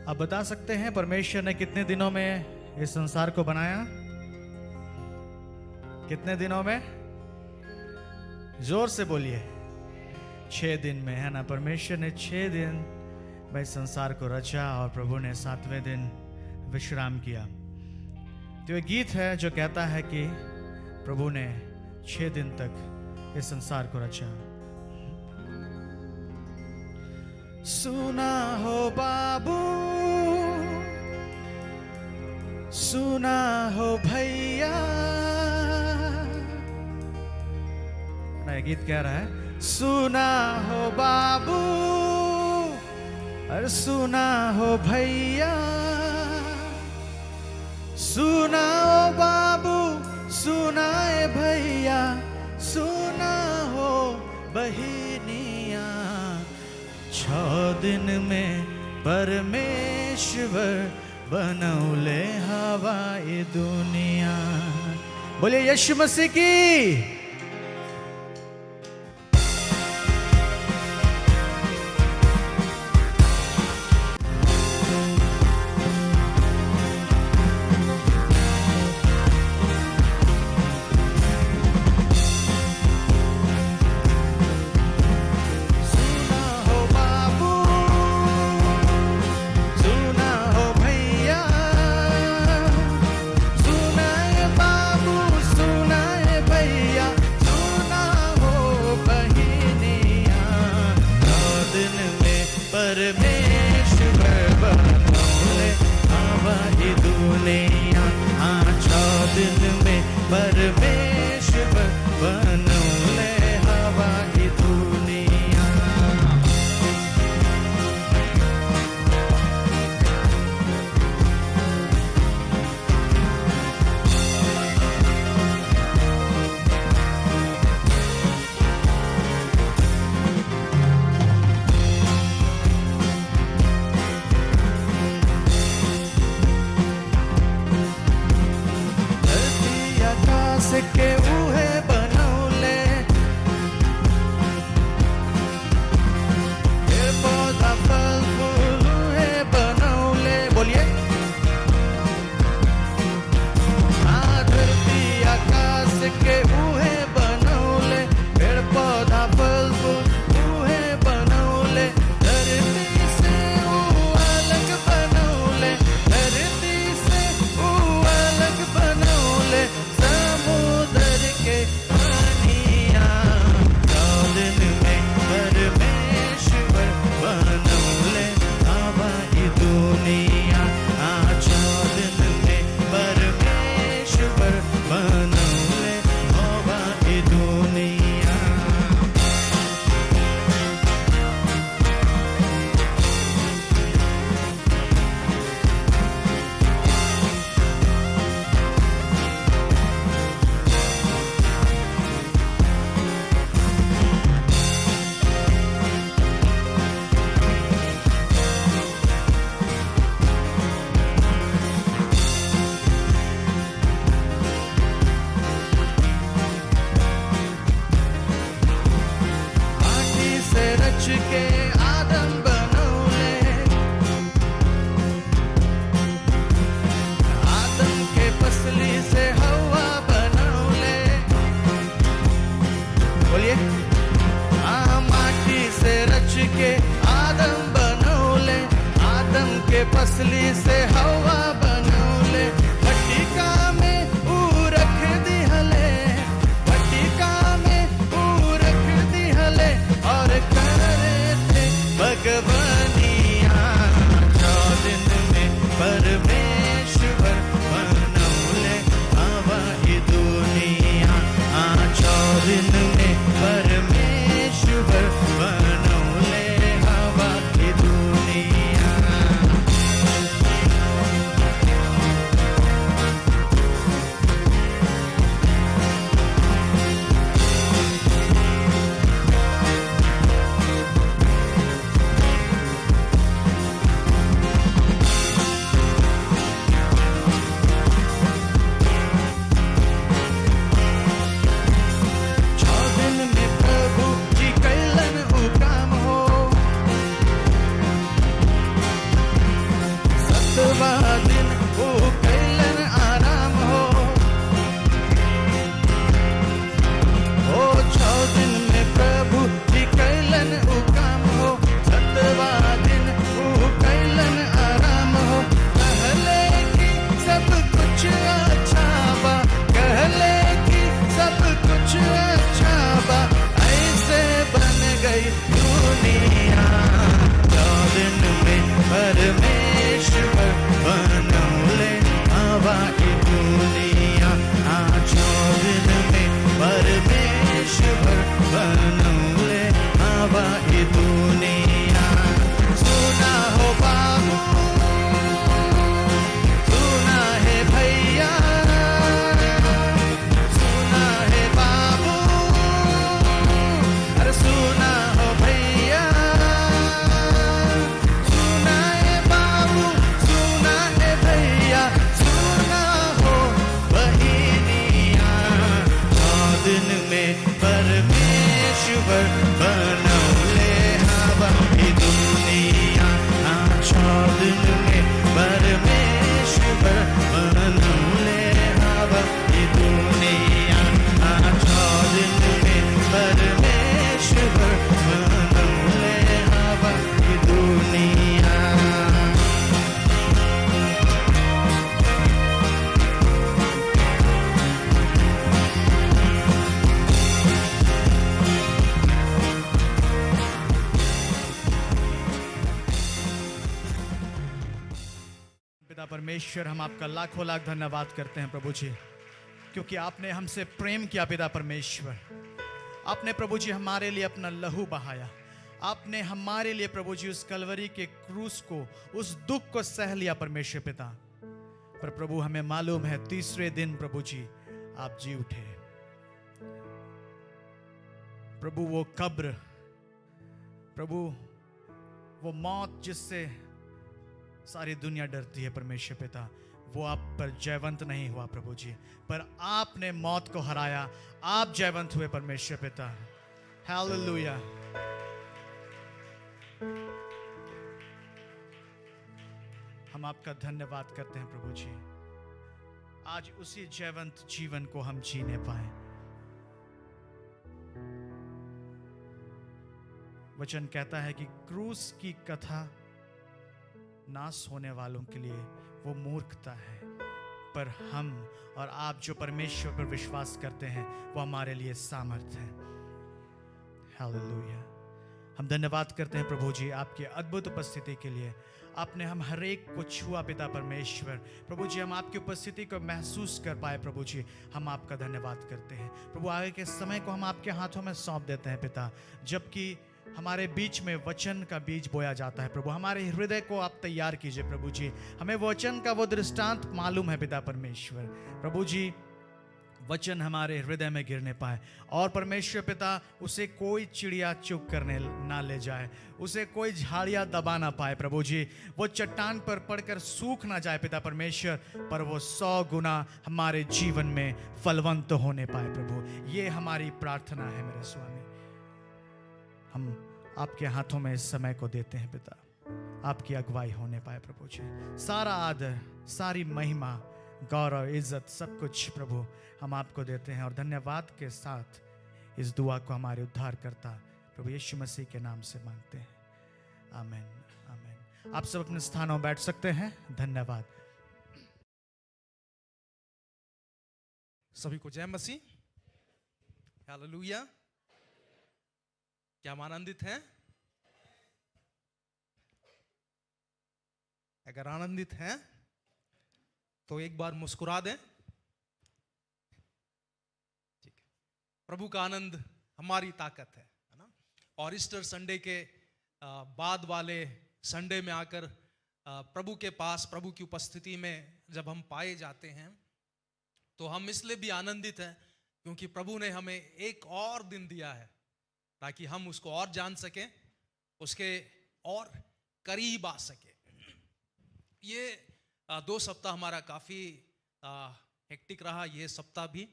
आप बता सकते हैं परमेश्वर ने कितने दिनों में इस संसार को बनाया? कितने दिनों में? जोर से बोलिए। 6 दिन में, है ना। परमेश्वर ने 6 दिन में इस संसार को रचा और प्रभु ने 7वें दिन विश्राम किया। तो ये गीत है जो कहता है कि प्रभु ने 6 दिन तक इस संसार को रचा। सुना हो बाबू, सुना हो भैया, ना ये गीत कह रहा है सुना हो बाबू और सुना हो भैया, सुना हो बाबू सुना है भैया, सुना हो बहिनिया। 6 दिन में परमेश्वर बनौले हवाई दुनिया। बोलिए यीशु मसीह की। परमेश्वर बनवले हवा की दुनिया। 6 दिन में परमेश्वर बनवले हवा की दुनिया। सुना हो बाबू, सुना है भैया, सुना है बाबू, अरे सुना हो भैया, सुना है बाबू, सुना है भैया, सुना हो बहिनिया। 6 दिन में परमेश्वर बनवले हवा की दुनिया। 6 दिन में परमेश्वर बनवले हवा की दुनिया। 6 दिन में परमेश्वर बनवले हवा की दुनिया। पिता परमेश्वर, हम आपका लाखों लाख धन्यवाद करते हैं प्रभु जी, क्योंकि आपने हमसे प्रेम किया। पिता परमेश्वर, आपने प्रभु जी हमारे लिए अपना लहू बहाया। आपने हमारे लिए प्रभु जी उस कलवरी के क्रूस को, उस दुख को सह लिया परमेश्वर पिता। पर प्रभु हमें मालूम है तीसरे दिन प्रभु जी आप जी उठे। प्रभु वो कब्र, प्रभु वो मौत जिससे सारी दुनिया डरती है परमेश्वर पिता, वो आप पर जयवंत नहीं हुआ प्रभु जी, पर आपने मौत को हराया। आप जयवंत हुए परमेश्वर पिता। हालेलुया। हम आपका धन्यवाद करते हैं प्रभु जी। आज उसी जयवंत जीवन को हम जीने पाए। वचन कहता है कि क्रूस की कथा नाश होने वालों के लिए वो मूर्खता है, पर हम और आप जो परमेश्वर पर विश्वास करते हैं वो हमारे लिए सामर्थ है। हालेलुया। हम धन्यवाद करते हैं प्रभु जी आपकी अद्भुत उपस्थिति के लिए। आपने हम हर एक को छुआ पिता परमेश्वर। प्रभु जी हम आपकी उपस्थिति को महसूस कर पाए प्रभु जी, हम आपका धन्यवाद करते हैं। प्रभु आगे के समय को हम आपके हाथों में सौंप देते हैं पिता, जबकि हमारे बीच में वचन का बीज बोया जाता है। प्रभु हमारे हृदय को आप तैयार कीजिए प्रभु जी। हमें वचन का वो दृष्टांत मालूम है पिता परमेश्वर। प्रभु जी वचन हमारे हृदय में गिरने पाए और परमेश्वर पिता उसे कोई चिड़िया चुग करने ना ले जाए, उसे कोई झाड़ियाँ दबा ना पाए प्रभु जी। वो चट्टान पर पड़कर सूख ना जाए पिता परमेश्वर, पर वो 100 गुना हमारे जीवन में फलवंत होने पाए प्रभु। ये हमारी प्रार्थना है मेरे स्वामी। हम आपके हाथों में इस समय को देते हैं पिता, आपकी अगुवाई होने पाए प्रभु जी। सारा आदर, सारी महिमा, गौरव, इज्जत, सब कुछ प्रभु हम आपको देते हैं और धन्यवाद के साथ इस दुआ को हमारे उद्धार करता प्रभु यीशु मसीह के नाम से मांगते हैं। आमीन, आमीन। आप सब अपने स्थानों में बैठ सकते हैं। धन्यवाद। सभी को जय मसीह। हालेलुया। क्या हम आनंदित हैं? अगर आनंदित हैं तो एक बार मुस्कुरा दें। ठीक है। प्रभु का आनंद हमारी ताकत है ना। और ईस्टर संडे के बाद वाले संडे में आकर प्रभु के पास, प्रभु की उपस्थिति में जब हम पाए जाते हैं तो हम इसलिए भी आनंदित हैं क्योंकि प्रभु ने हमें एक और दिन दिया है ताकि हम उसको और जान सकें, उसके और करीब आ सके। ये 2 सप्ताह हमारा काफ़ी हेक्टिक रहा, ये सप्ताह भी,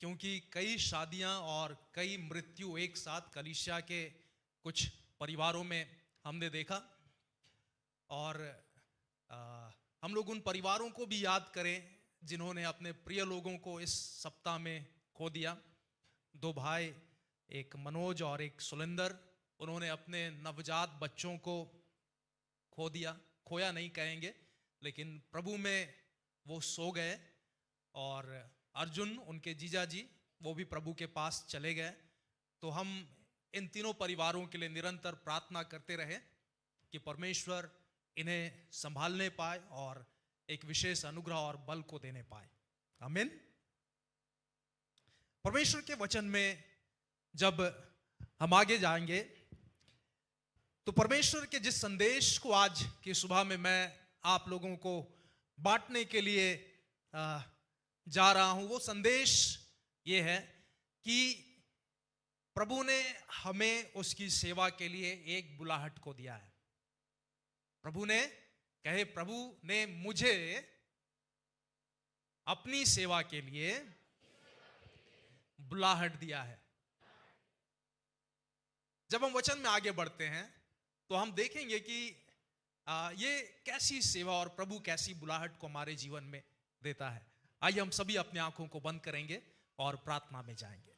क्योंकि कई शादियां और कई मृत्यु एक साथ कलीसिया के कुछ परिवारों में हमने देखा। और हम लोग उन परिवारों को भी याद करें जिन्होंने अपने प्रिय लोगों को इस सप्ताह में खो दिया। 2 भाई, एक मनोज और एक सुलेंदर, उन्होंने अपने नवजात बच्चों को खो दिया। खोया नहीं कहेंगे, लेकिन प्रभु में वो सो गए। और अर्जुन, उनके जीजा जी, वो भी प्रभु के पास चले गए। तो हम इन तीनों परिवारों के लिए निरंतर प्रार्थना करते रहे कि परमेश्वर इन्हें संभालने पाए और एक विशेष अनुग्रह और बल को देने पाए। आमीन। परमेश्वर के वचन में जब हम आगे जाएंगे तो परमेश्वर के जिस संदेश को आज की सुबह में मैं आप लोगों को बांटने के लिए जा रहा हूं, वो संदेश ये है कि प्रभु ने हमें उसकी सेवा के लिए एक बुलाहट को दिया है। प्रभु ने मुझे अपनी सेवा के लिए बुलाहट दिया है। जब हम वचन में आगे बढ़ते हैं तो हम देखेंगे कि ये कैसी सेवा और प्रभु कैसी बुलाहट को हमारे जीवन में देता है। आइए हम सभी अपनी आंखों को बंद करेंगे और प्रार्थना में जाएंगे।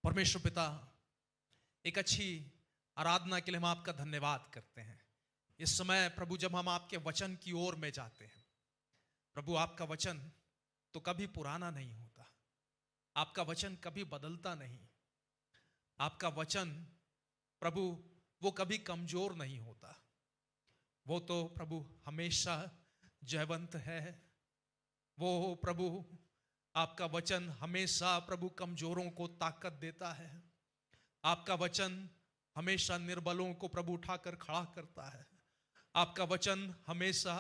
परमेश्वर पिता, एक अच्छी आराधना के लिए हम आपका धन्यवाद करते हैं। इस समय प्रभु जब हम आपके वचन की ओर में जाते हैं, प्रभु आपका वचन तो कभी पुराना नहीं होता, आपका वचन कभी बदलता नहीं, आपका वचन प्रभु वो कभी कमजोर नहीं होता, वो तो प्रभु हमेशा जयवंत है। वो प्रभु आपका वचन हमेशा प्रभु कमजोरों को ताकत देता है। आपका वचन हमेशा निर्बलों को प्रभु उठाकर खड़ा करता है। आपका वचन हमेशा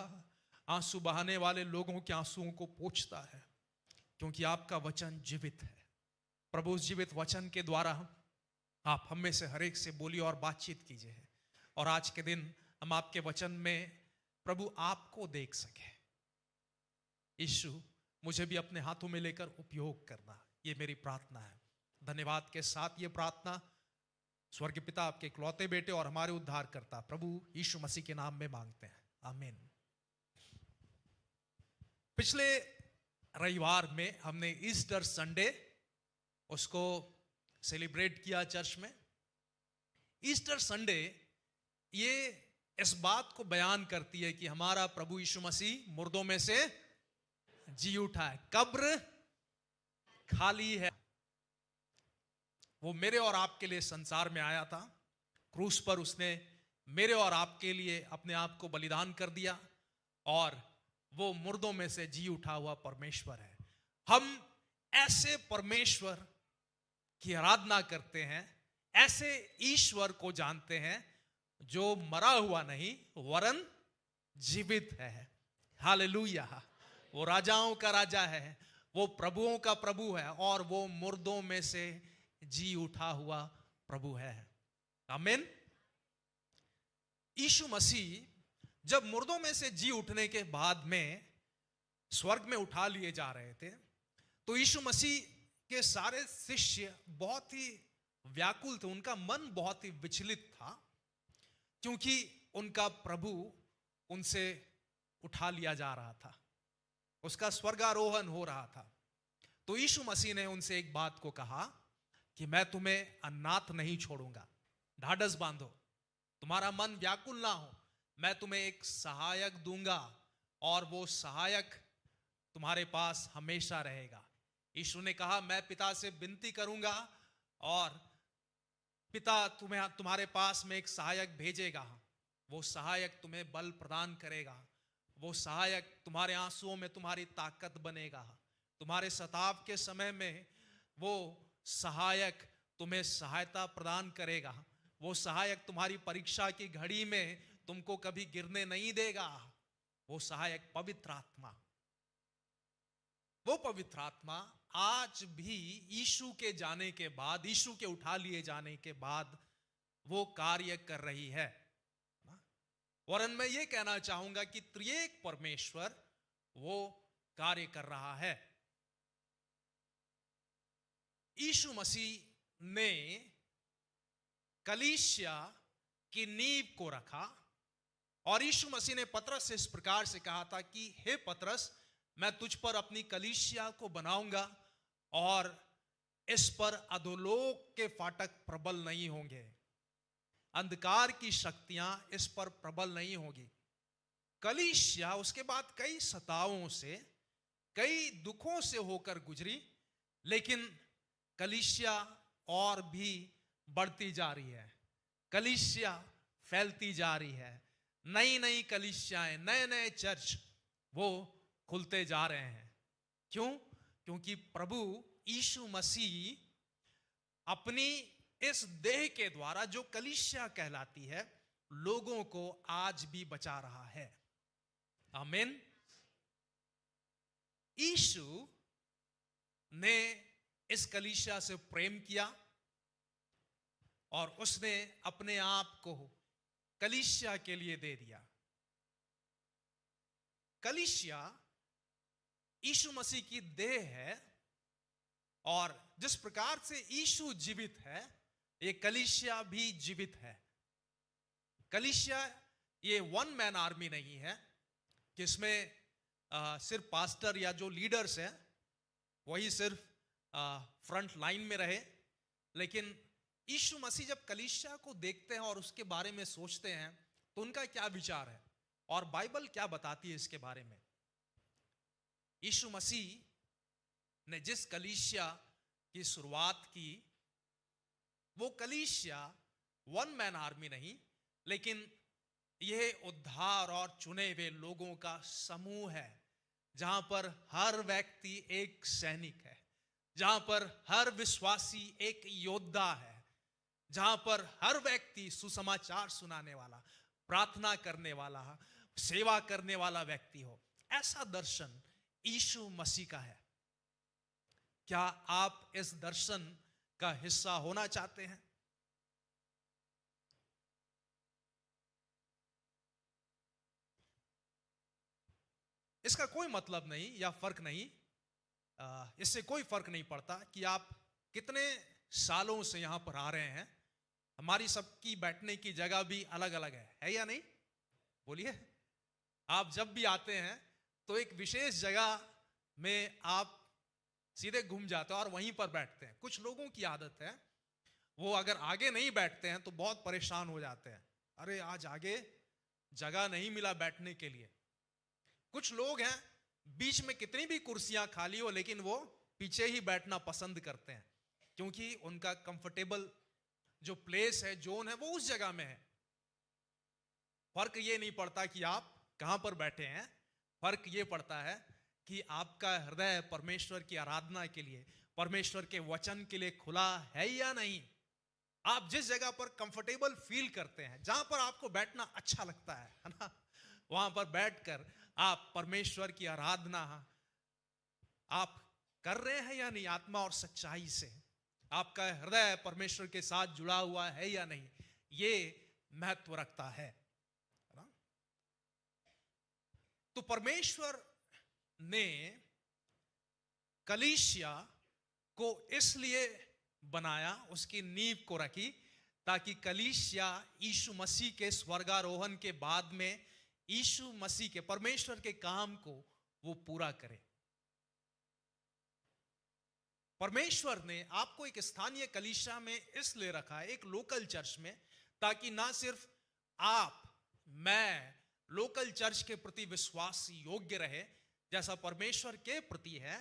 आंसू बहाने वाले लोगों के आंसुओं को पोंछता है, क्योंकि आपका वचन जीवित है। प्रभु उस जीवित वचन के द्वारा आप हम में से हर एक से बोलिए और बातचीत कीजिए, और आज के दिन हम आपके वचन में प्रभु आपको देख सके। यीशु, मुझे भी अपने हाथों में लेकर उपयोग करना, ये मेरी प्रार्थना है। धन्यवाद के साथ ये प्रार्थना स्वर्ग पिता आपके इकलौते बेटे और हमारे उद्धार करता प्रभु यीशु मसीह के नाम में मांगते हैं, आमीन। पिछले रविवार में हमने ईस्टर संडे उसको सेलिब्रेट किया चर्च में। ईस्टर संडे ये इस बात को बयान करती है कि हमारा प्रभु यीशु मसीह मुर्दों में से जी उठा है, कब्र खाली है। वो मेरे और आपके लिए संसार में आया था, क्रूस पर उसने मेरे और आपके लिए अपने आप को बलिदान कर दिया, और वो मुर्दों में से जी उठा हुआ परमेश्वर है। हम ऐसे परमेश्वर की आराधना करते हैं, ऐसे ईश्वर को जानते हैं जो मरा हुआ नहीं वरन जीवित है। हालेलुया। वो राजाओं का राजा है, वो प्रभुओं का प्रभु है, और वो मुर्दों में से जी उठा हुआ प्रभु है। आमीन। यीशु मसीह जब मुर्दों में से जी उठने के बाद में स्वर्ग में उठा लिए जा रहे थे, तो यीशु मसीह के सारे शिष्य बहुत ही व्याकुल थे, उनका मन बहुत ही विचलित था, क्योंकि उनका प्रभु उनसे उठा लिया जा रहा था, उसका स्वर्गारोहण हो रहा था। तो यीशु मसीह ने उनसे एक बात को कहा कि मैं तुम्हें अनाथ नहीं छोड़ूंगा, ढाढ़स बांधो, तुम्हारा मन व्याकुल ना हो, मैं तुम्हें एक सहायक दूंगा और वो सहायक तुम्हारे पास हमेशा रहेगा। यीशु ने कहा मैं पिता से विनती करूंगा और पिता तुम्हारे पास में एक सहायक भेजेगा, वो सहायक तुम्हें बल प्रदान करेगा, वो सहायक तुम्हारे आंसुओं में तुम्हारी ताकत बनेगा, तुम्हारे सताव के समय में वो सहायक तुम्हें सहायता प्रदान करेगा, वो सहायक तुम्हारी परीक्षा की घड़ी में तुमको कभी गिरने नहीं देगा। वो सहायक पवित्र आत्मा, वो पवित्र आत्मा आज भी यीशु के जाने के बाद, यीशु के उठा लिए जाने के बाद वो कार्य कर रही है। वरन मैं ये कहना चाहूंगा कि त्रिएक परमेश्वर वो कार्य कर रहा है। यीशु मसीह ने कलीसिया की नींव को रखा, और यीशु मसीह ने पतरस से इस प्रकार से कहा था कि हे पतरस, मैं तुझ पर अपनी कलीसिया को बनाऊंगा और इस पर अधोलोक के फाटक प्रबल नहीं होंगे, अंधकार की शक्तियां इस पर प्रबल नहीं होगी। कलीसिया उसके बाद कई सताओं से, कई दुखों से होकर गुजरी, लेकिन कलीसिया और भी बढ़ती जा रही है, कलीसिया फैलती जा रही है, नई नई कलीसियाएं, नए नए चर्च वो खुलते जा रहे हैं। क्यों? क्योंकि प्रभु यीशु मसीह अपनी इस देह के द्वारा जो कलीसिया कहलाती है, लोगों को आज भी बचा रहा है। आमीन। यीशु ने इस कलीसिया से प्रेम किया और उसने अपने आप को कलीसिया के लिए दे दिया। कलीसिया यीशु मसीह की देह है और जिस प्रकार से यीशु जीवित है, ये कलीसिया भी जीवित है। कलीसिया ये वन मैन आर्मी नहीं है कि इसमें सिर्फ पास्टर या जो लीडर्स हैं वही सिर्फ फ्रंट लाइन में रहे। लेकिन यीशु मसीह जब कलीसिया को देखते हैं और उसके बारे में सोचते हैं तो उनका क्या विचार है और बाइबल क्या बताती है इसके बारे में। यीशु मसीह ने जिस कलीसिया की शुरुआत की, वो कलीसिया वन मैन आर्मी नहीं, लेकिन यह उद्धार और चुने हुए लोगों का समूह है, जहां पर हर व्यक्ति एक सैनिक है, जहां पर हर विश्वासी एक योद्धा है, जहां पर हर व्यक्ति सुसमाचार सुनाने वाला, प्रार्थना करने वाला, सेवा करने वाला व्यक्ति हो। ऐसा दर्शन यीशु मसीह का है। क्या आप इस दर्शन का हिस्सा होना चाहते हैं? इसका कोई मतलब नहीं या फर्क नहीं, इससे कोई फर्क नहीं पड़ता कि आप कितने सालों से यहां पर आ रहे हैं। हमारी सबकी बैठने की जगह भी अलग अलग है या नहीं? बोलिए। आप जब भी आते हैं तो एक विशेष जगह में आप सीधे घूम जाते हैं और वहीं पर बैठते हैं। कुछ लोगों की आदत है, वो अगर आगे नहीं बैठते हैं तो बहुत परेशान हो जाते हैं, अरे आज आगे जगह नहीं मिला बैठने के लिए। कुछ लोग हैं बीच में कितनी भी कुर्सियां खाली हो लेकिन वो पीछे ही बैठना पसंद करते हैं, क्योंकि उनका कंफर्टेबल जो प्लेस है, जोन है, वो उस जगह में है। फर्क ये नहीं पड़ता कि आप कहां पर बैठे हैं, फर्क ये पड़ता है कि आपका हृदय परमेश्वर की आराधना के लिए, परमेश्वर के वचन के लिए खुला है या नहीं। आप जिस जगह पर कंफर्टेबल फील करते हैं, जहां पर आपको बैठना अच्छा लगता है ना, वहां पर बैठकर आप परमेश्वर की आराधना आप कर रहे हैं या नहीं, आत्मा और सच्चाई से। आपका हृदय परमेश्वर के साथ जुड़ा हुआ है या नहीं, ये महत्व रखता है ना। तो परमेश्वर ने कलीसिया को इसलिए बनाया, उसकी नींव को रखी, ताकि कलीसिया यीशु मसीह के स्वर्गारोहण के बाद में यीशु मसीह के, परमेश्वर के काम को वो पूरा करे। परमेश्वर ने आपको एक स्थानीय कलीसिया में इसलिए रखा है, एक लोकल चर्च में, ताकि ना सिर्फ आप, मैं लोकल चर्च के प्रति विश्वास योग्य रहे जैसा परमेश्वर के प्रति है,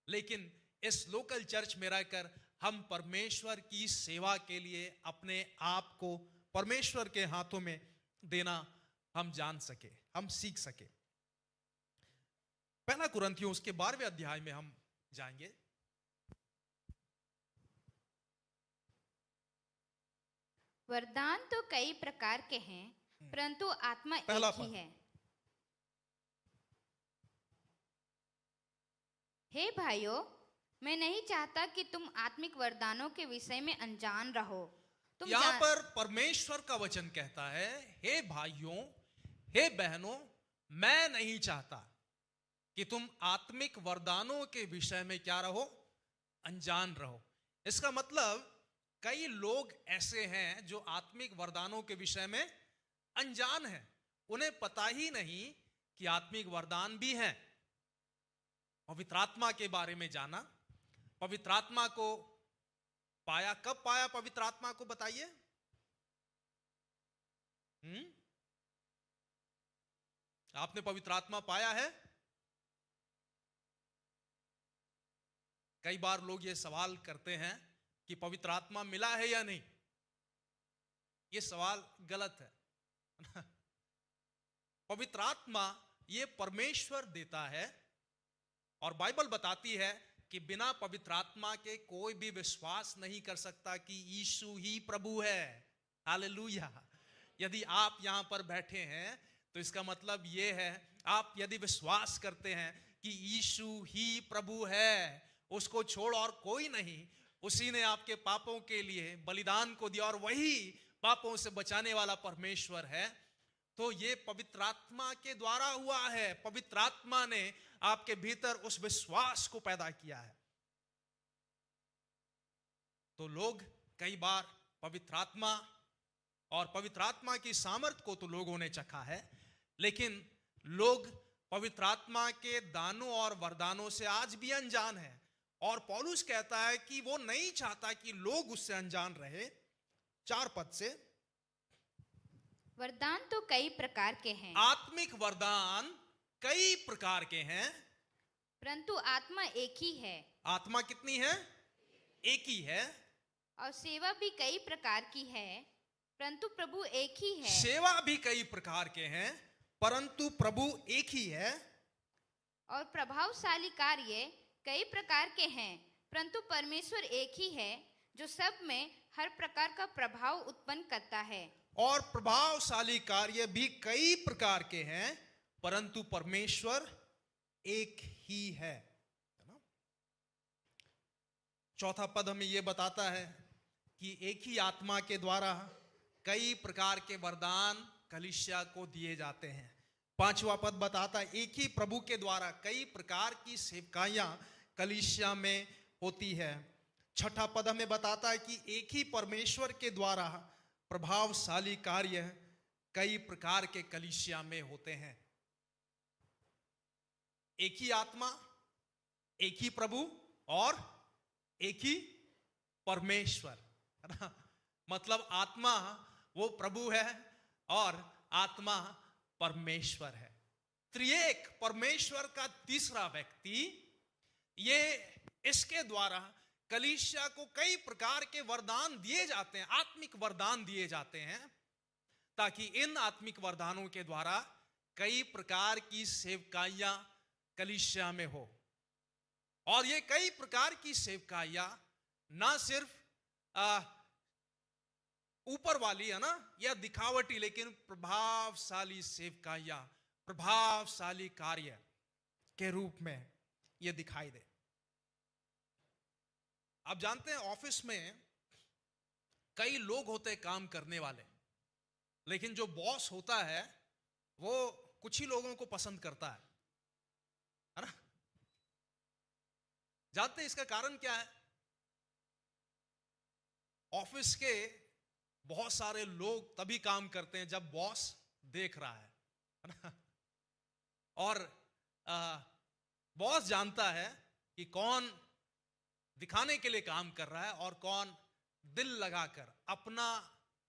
लेकिन इस लोकल चर्च में रहकर हम परमेश्वर की सेवा के लिए अपने आप को परमेश्वर के हाथों में देना हम जान सके, हम सीख सके। पहला कुरिन्थियों उसके 12वें अध्याय में हम जाएंगे। वरदान तो कई प्रकार के हैं, परंतु आत्मा पहला एक ही पद। है। हे भाइयों, मैं नहीं चाहता कि तुम आत्मिक वरदानों के विषय में अनजान रहो। तुम यहां पर परमेश्वर का वचन कहता है, हे भाइयों, हे बहनों, मैं नहीं चाहता कि तुम आत्मिक वरदानों के विषय में क्या रहो, अनजान रहो। इसका मतलब कई लोग ऐसे हैं जो आत्मिक वरदानों के विषय में अनजान हैं, उन्हें पता ही नहीं कि आत्मिक वरदान भी हैं। पवित्र आत्मा के बारे में जाना, पवित्र आत्मा को पाया, कब पाया पवित्र आत्मा को, बताइए। आपने पवित्र आत्मा पाया है? कई बार लोग ये सवाल करते हैं कि पवित्र आत्मा मिला है या नहीं। ये सवाल गलत है। पवित्र आत्मा ये परमेश्वर देता है, और बाइबल बताती है कि बिना पवित्र आत्मा के कोई भी विश्वास नहीं कर सकता कि यीशु ही प्रभु है। हालेलुया। यदि आप यहां पर बैठे हैं तो इसका मतलब यह है, आप यदि विश्वास करते हैं कि यीशु ही प्रभु है, उसको छोड़ और कोई नहीं, उसी ने आपके पापों के लिए बलिदान को दिया और वही पापों से बचाने वाला परमेश्वर है, तो ये पवित्र आत्मा के द्वारा हुआ है। पवित्र आत्मा ने आपके भीतर उस विश्वास को पैदा किया है। तो लोग कई बार पवित्र आत्मा और पवित्र आत्मा की सामर्थ को तो लोगों ने चखा है, लेकिन लोग पवित्र आत्मा के दानों और वरदानों से आज भी अनजान है। और पौलुस कहता है कि वो नहीं चाहता कि लोग उससे अनजान रहे। 4 पद से, वरदान तो कई प्रकार के हैं, आत्मिक वरदान कई प्रकार के हैं, परंतु आत्मा एक ही है। आत्मा कितनी है? एक ही है। और सेवा भी कई प्रकार की है, परंतु प्रभु एक ही है। सेवा भी कई प्रकार के हैं, परंतु प्रभु एक ही है। और प्रभावशाली कार्य कई प्रकार के हैं, परंतु परमेश्वर एक ही है, जो सब में हर प्रकार का प्रभाव उत्पन्न करता है। और प्रभावशाली कार्य भी कई प्रकार के हैं, परंतु परमेश्वर एक ही है ना। 4 पद हमें यह बताता है कि एक ही आत्मा के द्वारा कई प्रकार के वरदान कलीसिया को दिए जाते हैं। 5वां पद बताता है एक ही प्रभु के द्वारा कई प्रकार की सेवकाइयां कलीसिया में होती है। 6 पद हमें बताता है कि एक ही परमेश्वर के द्वारा प्रभावशाली कार्य कई प्रकार के कलीसिया में होते हैं। एक ही आत्मा, एक ही प्रभु और एक ही परमेश्वर, है ना। मतलब आत्मा वो प्रभु है और आत्मा परमेश्वर है। त्रिएक परमेश्वर का तीसरा व्यक्ति, ये इसके द्वारा कलीसिया को कई प्रकार के वरदान दिए जाते हैं, आत्मिक वरदान दिए जाते हैं, ताकि इन आत्मिक वरदानों के द्वारा कई प्रकार की सेवकाइयां कलीसिया में हो। और ये कई प्रकार की सेवकाइयां ना सिर्फ ऊपर वाली है ना या दिखावटी, लेकिन प्रभावशाली सेवकाइयां, प्रभावशाली कार्य के रूप में ये दिखाई दे। आप जानते हैं ऑफिस में कई लोग होते हैं काम करने वाले, लेकिन जो बॉस होता है वो कुछ ही लोगों को पसंद करता है ना। जानते हैं इसका कारण क्या है? ऑफिस के बहुत सारे लोग तभी काम करते हैं जब बॉस देख रहा है ना। और बॉस जानता है कि कौन दिखाने के लिए काम कर रहा है और कौन दिल लगाकर अपना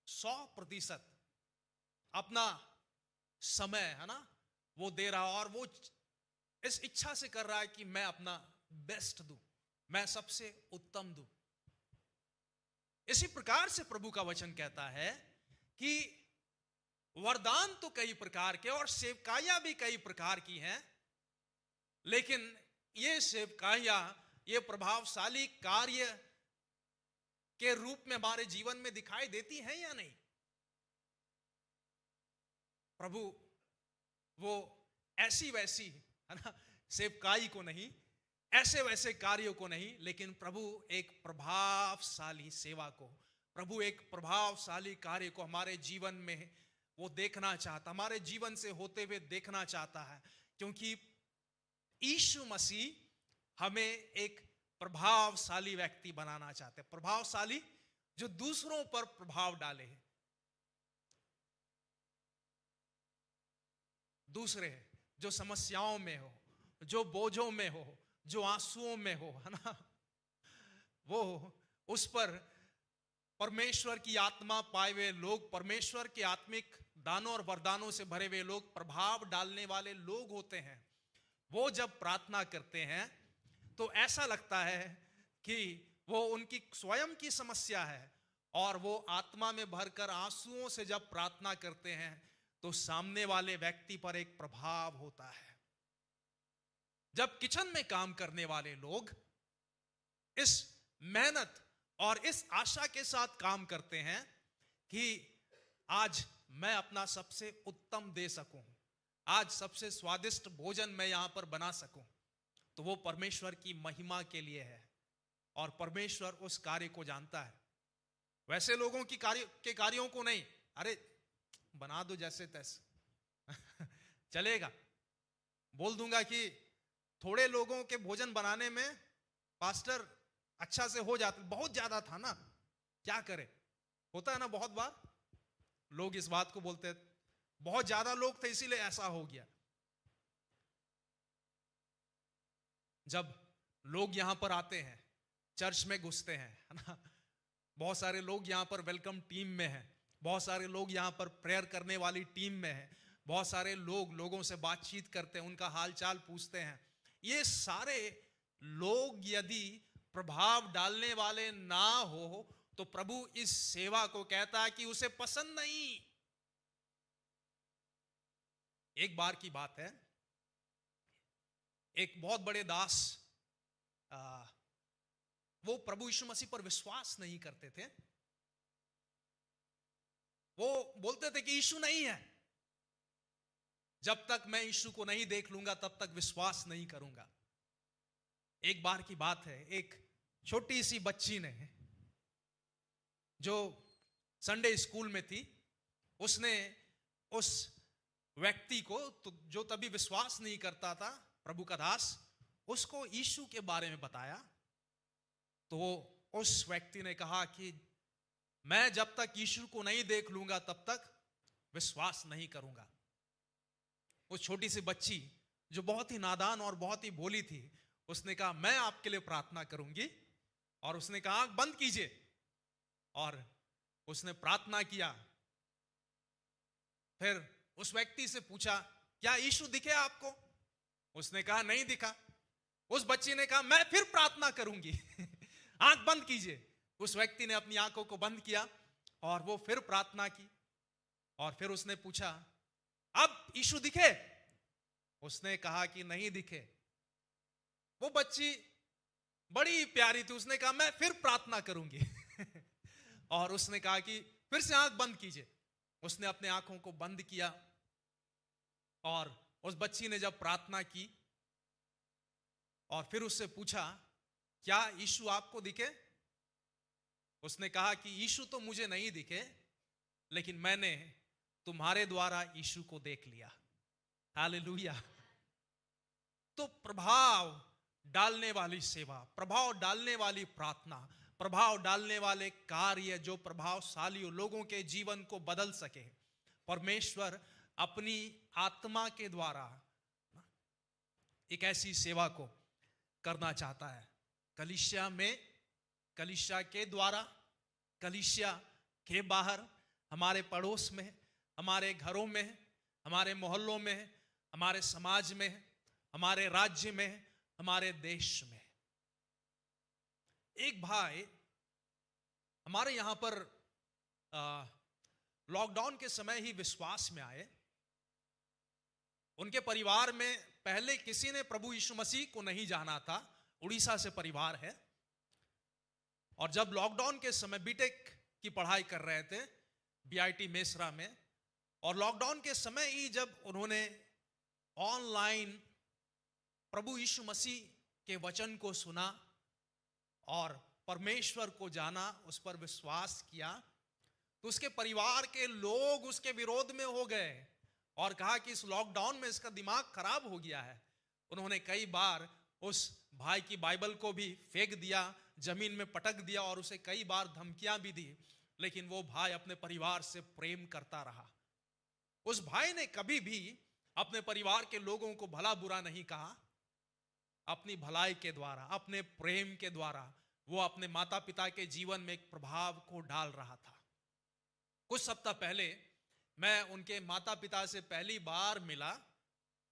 100% अपना समय, है ना, वो दे रहा है और वो इस इच्छा से कर रहा है कि मैं अपना बेस्ट दूं, मैं सबसे उत्तम दूं। इसी प्रकार से प्रभु का वचन कहता है कि वरदान तो कई प्रकार के और सेवकाइयां भी कई प्रकार की हैं, लेकिन ये सेवकाइयां, ये प्रभावशाली कार्य के रूप में हमारे जीवन में दिखाई देती हैं या नहीं? प्रभु वो ऐसी वैसी, है ना, सेवकाई को नहीं, ऐसे वैसे कार्यों को नहीं, लेकिन प्रभु एक प्रभावशाली सेवा को, प्रभु एक प्रभावशाली कार्य को हमारे जीवन में वो देखना चाहता, हमारे जीवन से होते हुए देखना चाहता है, क्योंकि यीशु मसीह हमें एक प्रभावशाली व्यक्ति बनाना चाहते हैं, प्रभावशाली जो दूसरों पर प्रभाव डाले, दूसरे जो समस्याओं में हो, जो बोझों में हो, जो आंसुओं में हो, है ना, वो उस पर परमेश्वर की आत्मा पाए हुए लोग, परमेश्वर के आत्मिक दानों और वरदानों से भरे हुए लोग, प्रभाव डालने वाले लोग होते हैं। वो जब प्रार्थना करते हैं तो ऐसा लगता है कि वो उनकी स्वयं की समस्या है और वो आत्मा में भरकर आंसुओं से जब प्रार्थना करते हैं तो सामने वाले व्यक्ति पर एक प्रभाव होता है। जब किचन में काम करने वाले लोग इस मेहनत और इस आशा के साथ काम करते हैं कि आज मैं अपना सबसे उत्तम दे सकूं, आज सबसे स्वादिष्ट भोजन मैं यहां पर बना सकूं, तो वो परमेश्वर की महिमा के लिए है और परमेश्वर उस कार्य को जानता है। वैसे लोगों की कार्यों को नहीं, अरे बना दो जैसे तैसे चलेगा, बोल दूंगा कि थोड़े लोगों के भोजन बनाने में पास्टर अच्छा से हो जाता, बहुत ज्यादा था ना, क्या करे। होता है ना, बहुत बार लोग इस बात को बोलते हैं, बहुत ज्यादा लोग थे इसीलिए ऐसा हो गया। जब लोग यहां पर आते हैं, चर्च में घुसते हैं, है ना, बहुत सारे लोग यहां पर वेलकम टीम में हैं, बहुत सारे लोग यहां पर प्रेयर करने वाली टीम में हैं, बहुत सारे लोग लोगों से बातचीत करते हैं, उनका हालचाल पूछते हैं। ये सारे लोग यदि प्रभाव डालने वाले ना हो तो प्रभु इस सेवा को कहता है कि उसे पसंद नहीं। एक बार की बात है, एक बहुत बड़े दास वो प्रभु यीशु मसीह पर विश्वास नहीं करते थे। वो बोलते थे कि यीशु नहीं है, जब तक मैं यीशु को नहीं देख लूंगा तब तक विश्वास नहीं करूंगा। एक बार की बात है, एक छोटी सी बच्ची ने जो संडे स्कूल में थी, उसने उस व्यक्ति को जो तभी विश्वास नहीं करता था, प्रभु का दास, उसको यीशु के बारे में बताया। तो उस व्यक्ति ने कहा कि मैं जब तक यीशु को नहीं देख लूंगा तब तक विश्वास नहीं करूंगा। उस छोटी सी बच्ची जो बहुत ही नादान और बहुत ही भोली थी, उसने कहा मैं आपके लिए प्रार्थना करूंगी, और उसने कहा आंख बंद कीजिए, और उसने प्रार्थना किया। फिर उस व्यक्ति से पूछा क्या यीशु दिखे आपको? उसने कहा नहीं दिखा। उस बच्ची ने कहा मैं फिर प्रार्थना करूंगी आंख बंद कीजिए। उस व्यक्ति ने अपनी आंखों को बंद किया और वो फिर प्रार्थना की, और फिर उसने पूछा अब यीशु दिखे? उसने कहा कि नहीं दिखे। वो बच्ची बड़ी प्यारी थी, उसने कहा मैं फिर प्रार्थना करूंगी और उसने कहा कि फिर से आंख बंद कीजिए। उसने अपने आंखों को बंद किया, और उस बच्ची ने जब प्रार्थना की और फिर उससे पूछा क्या यीशु आपको दिखे? उसने कहा कि यीशु तो मुझे नहीं दिखे, लेकिन मैंने तुम्हारे द्वारा यीशु को देख लिया। हालेलुया। तो प्रभाव डालने वाली सेवा, प्रभाव डालने वाली प्रार्थना, प्रभाव डालने वाले कार्य जो प्रभावशाली लोगों के जीवन को बदल सके, परमेश्वर अपनी आत्मा के द्वारा एक ऐसी सेवा को करना चाहता है। कलीसिया में, कलीसिया के द्वारा, कलीसिया के बाहर, हमारे पड़ोस में, हमारे घरों में, हमारे मोहल्लों में, हमारे समाज में, हमारे राज्य में, हमारे देश में। एक भाई हमारे यहां पर लॉकडाउन के समय ही विश्वास में आए। उनके परिवार में पहले किसी ने प्रभु यीशु मसीह को नहीं जाना था। उड़ीसा से परिवार है, और जब लॉकडाउन के समय बीटेक की पढ़ाई कर रहे थे बीआईटी मेसरा में, और लॉकडाउन के समय ही जब उन्होंने ऑनलाइन प्रभु यीशु मसीह के वचन को सुना और परमेश्वर को जाना, उस पर विश्वास किया, तो उसके परिवार के लोग उसके विरोध में हो गए और कहा कि इस लॉकडाउन में इसका दिमाग खराब हो गया है। उन्होंने कई बार उस भाई की बाइबल को भी फेंक दिया, जमीन में पटक दिया, और उसे कई बार धमकियां भी दी, लेकिन वो भाई अपने परिवार से प्रेम करता रहा। उस भाई ने कभी भी अपने परिवार के लोगों को भला बुरा नहीं कहा। अपनी भलाई के द्वारा, अपने प्रेम के द्वारा वो अपने माता पिता के जीवन में एक प्रभाव को डाल रहा था। कुछ सप्ताह पहले मैं उनके माता पिता से पहली बार मिला।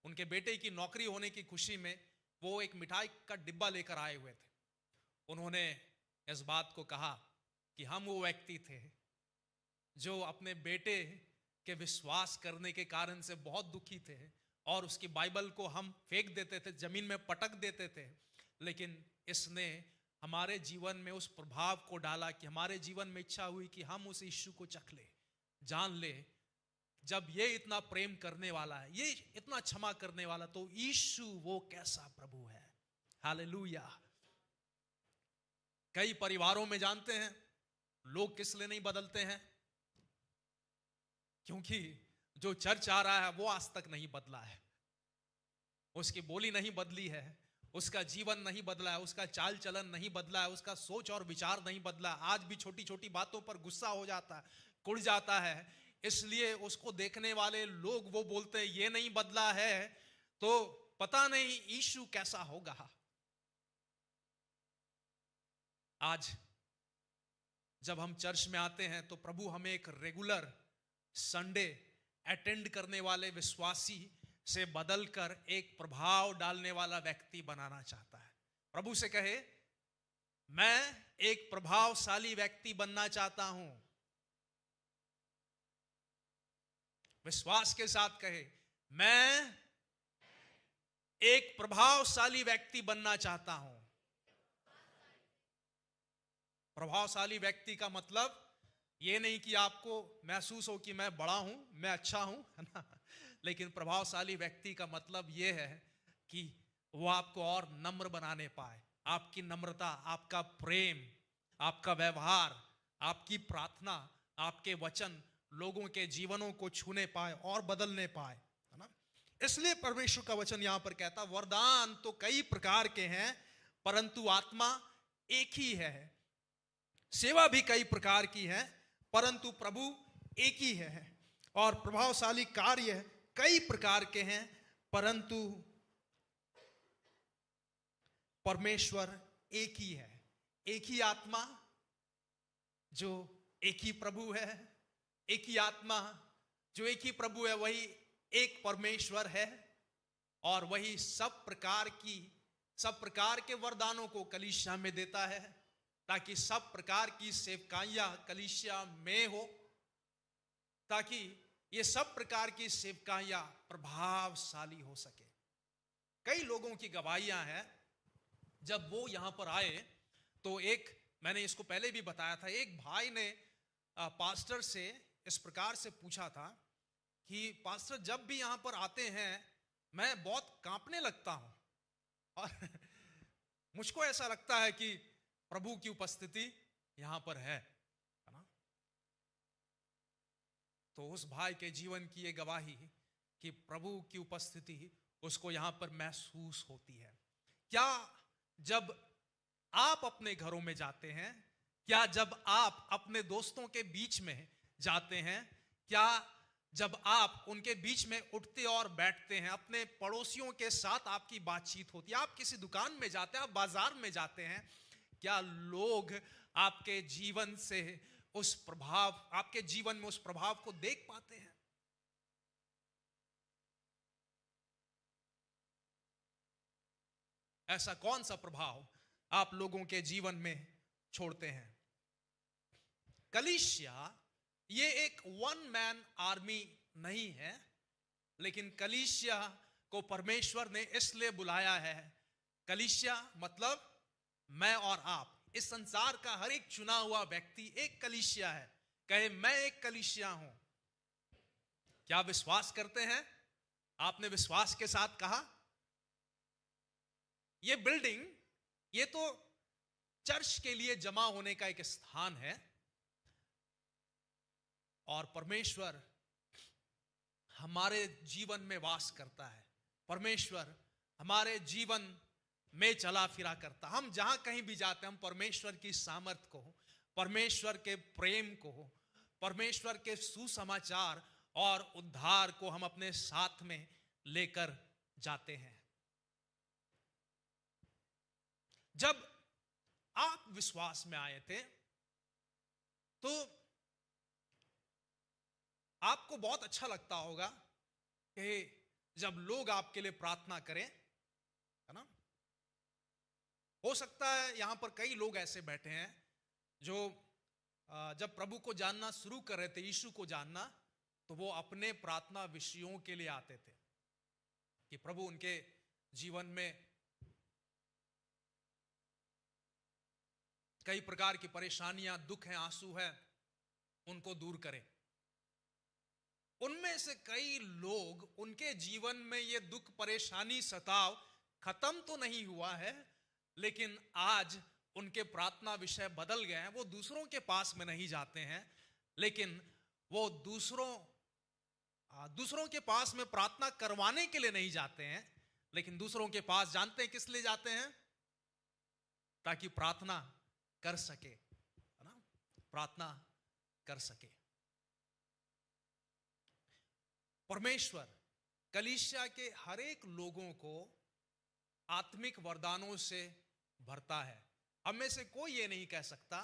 उनके बेटे की नौकरी होने की खुशी में वो एक मिठाई का डिब्बा लेकर आए हुए थे। उन्होंने इस बात को कहा कि हम वो व्यक्ति थे जो अपने बेटे के विश्वास करने के कारण से बहुत दुखी थे और उसकी बाइबल को हम फेंक देते थे, जमीन में पटक देते थे। लेकिन इसने हमारे जीवन में उस प्रभाव को डाला कि हमारे जीवन में इच्छा हुई कि हम उस यीशु को चख ले, जान ले। जब ये इतना प्रेम करने वाला है, ये इतना क्षमा करने वाला, तो यीशु वो कैसा प्रभु है। हालेलुया। कई परिवारों में जानते हैं लोग किस लिए नहीं बदलते हैं? क्योंकि जो चर्च आ रहा है वो आज तक नहीं बदला है, उसकी बोली नहीं बदली है, उसका जीवन नहीं बदला है, उसका चाल चलन नहीं बदला है, उसका सोच और विचार नहीं बदला। आज भी छोटी छोटी बातों पर गुस्सा हो जाता है, कुड़ जाता है। इसलिए उसको देखने वाले लोग वो बोलते हैं ये नहीं बदला है तो पता नहीं यीशु कैसा होगा। आज जब हम चर्च में आते हैं तो प्रभु हमें एक रेगुलर संडे अटेंड करने वाले विश्वासी से बदलकर एक प्रभाव डालने वाला व्यक्ति बनाना चाहता है। प्रभु से कहे, मैं एक प्रभावशाली व्यक्ति बनना चाहता हूं। विश्वास के साथ कहे, मैं एक प्रभावशाली व्यक्ति बनना चाहता हूं। प्रभावशाली व्यक्ति का मतलब ये नहीं कि आपको महसूस हो कि मैं बड़ा हूं, मैं अच्छा हूं, है ना। लेकिन प्रभावशाली व्यक्ति का मतलब ये है कि वो आपको और नम्र बनाने पाए। आपकी नम्रता, आपका प्रेम, आपका व्यवहार, आपकी प्रार्थना, आपके वचन लोगों के जीवनों को छूने पाए और बदलने पाए, है ना। इसलिए परमेश्वर का वचन यहां पर कहता, वरदान तो कई प्रकार के हैं परंतु आत्मा एक ही है। सेवा भी कई प्रकार की है परंतु प्रभु एक ही है। और प्रभावशाली कार्य कई प्रकार के हैं परंतु परमेश्वर एक ही है। एक ही आत्मा जो एक ही प्रभु है, एक ही आत्मा जो एक ही प्रभु है, वही एक परमेश्वर है। और वही सब प्रकार के वरदानों को कलीसिया में देता है ताकि सब प्रकार की सेवकाइयां कलीसिया में हो, ताकि ये सब प्रकार की सेवकाइयां प्रभावशाली हो सके। कई लोगों की गवाहियां हैं, जब वो यहां पर आए तो मैंने इसको पहले भी बताया था, एक भाई ने पास्टर से इस प्रकार से पूछा था कि पास्टर जब भी यहां पर आते हैं मैं बहुत कांपने लगता हूं और मुझको ऐसा लगता है कि प्रभु की उपस्थिति यहां पर है ना। तो उस भाई के जीवन की ये गवाही कि प्रभु की उपस्थिति उसको यहां पर महसूस होती है। क्या जब आप अपने घरों में जाते हैं, क्या जब आप अपने दोस्तों के बीच में जाते हैं, क्या जब आप उनके बीच में उठते और बैठते हैं, अपने पड़ोसियों के साथ आपकी बातचीत होती है, आप किसी दुकान में जाते हैं, आप बाजार में जाते हैं, क्या लोग आपके जीवन से आपके जीवन में उस प्रभाव को देख पाते हैं? ऐसा कौन सा प्रभाव आप लोगों के जीवन में छोड़ते हैं? कलीसिया ये एक वन मैन आर्मी नहीं है, लेकिन कलीसिया को परमेश्वर ने इसलिए बुलाया है। कलीसिया मतलब मैं और आप, इस संसार का हर एक चुना हुआ व्यक्ति एक कलीसिया है। कहे, मैं एक कलीसिया हूं। क्या विश्वास करते हैं? आपने विश्वास के साथ कहा। ये बिल्डिंग, ये तो चर्च के लिए जमा होने का एक स्थान है और परमेश्वर हमारे जीवन में वास करता है। परमेश्वर हमारे जीवन में चला फिरा करता। हम जहां कहीं भी जाते हैं, हम परमेश्वर की सामर्थ को, परमेश्वर के प्रेम को, परमेश्वर के सुसमाचार और उद्धार को हम अपने साथ में लेकर जाते हैं। जब आप विश्वास में आए थे तो आपको बहुत अच्छा लगता होगा कि जब लोग आपके लिए प्रार्थना करें, है ना। हो सकता है यहां पर कई लोग ऐसे बैठे हैं जो जब प्रभु को जानना शुरू कर रहे थे, यीशु को जानना, तो वो अपने प्रार्थना विषयों के लिए आते थे कि प्रभु उनके जीवन में कई प्रकार की परेशानियां, दुख हैं, आंसू है, उनको दूर करें। उनमें से कई लोग, उनके जीवन में ये दुख, परेशानी, सताव खत्म तो नहीं हुआ है, लेकिन आज उनके प्रार्थना विषय बदल गए हैं। वो दूसरों के पास में नहीं जाते हैं, लेकिन वो दूसरों के पास में प्रार्थना करवाने के लिए नहीं जाते हैं, लेकिन दूसरों के पास जानते हैं किस लिए जाते हैं? ताकि प्रार्थना कर सके, है ना, प्रार्थना कर सके। परमेश्वर कलीसिया के हर एक लोगों को आत्मिक वरदानों से भरता है। हम में से कोई ये नहीं कह सकता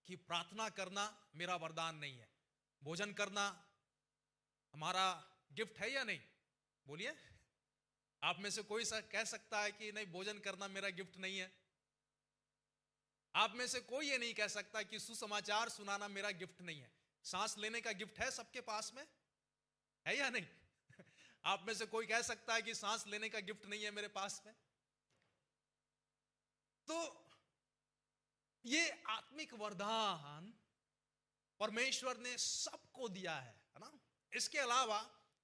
कि प्रार्थना करना मेरा वरदान नहीं है, भोजन करना हमारा गिफ्ट है या नहीं। बोलिए, आप में से कोई कह सकता है कि नहीं, भोजन करना मेरा गिफ्ट नहीं है? आप में से कोई ये नहीं कह सकता कि सुसमाचार सुनाना मेरा गिफ्ट नहीं है। सांस लेने का गिफ्ट है सबके पास में, है या नहीं? आप में से कोई कह सकता है कि सांस लेने का गिफ्ट नहीं है मेरे पास में? तो ये आत्मिक वरदान परमेश्वर ने सबको दिया है ना। इसके अलावा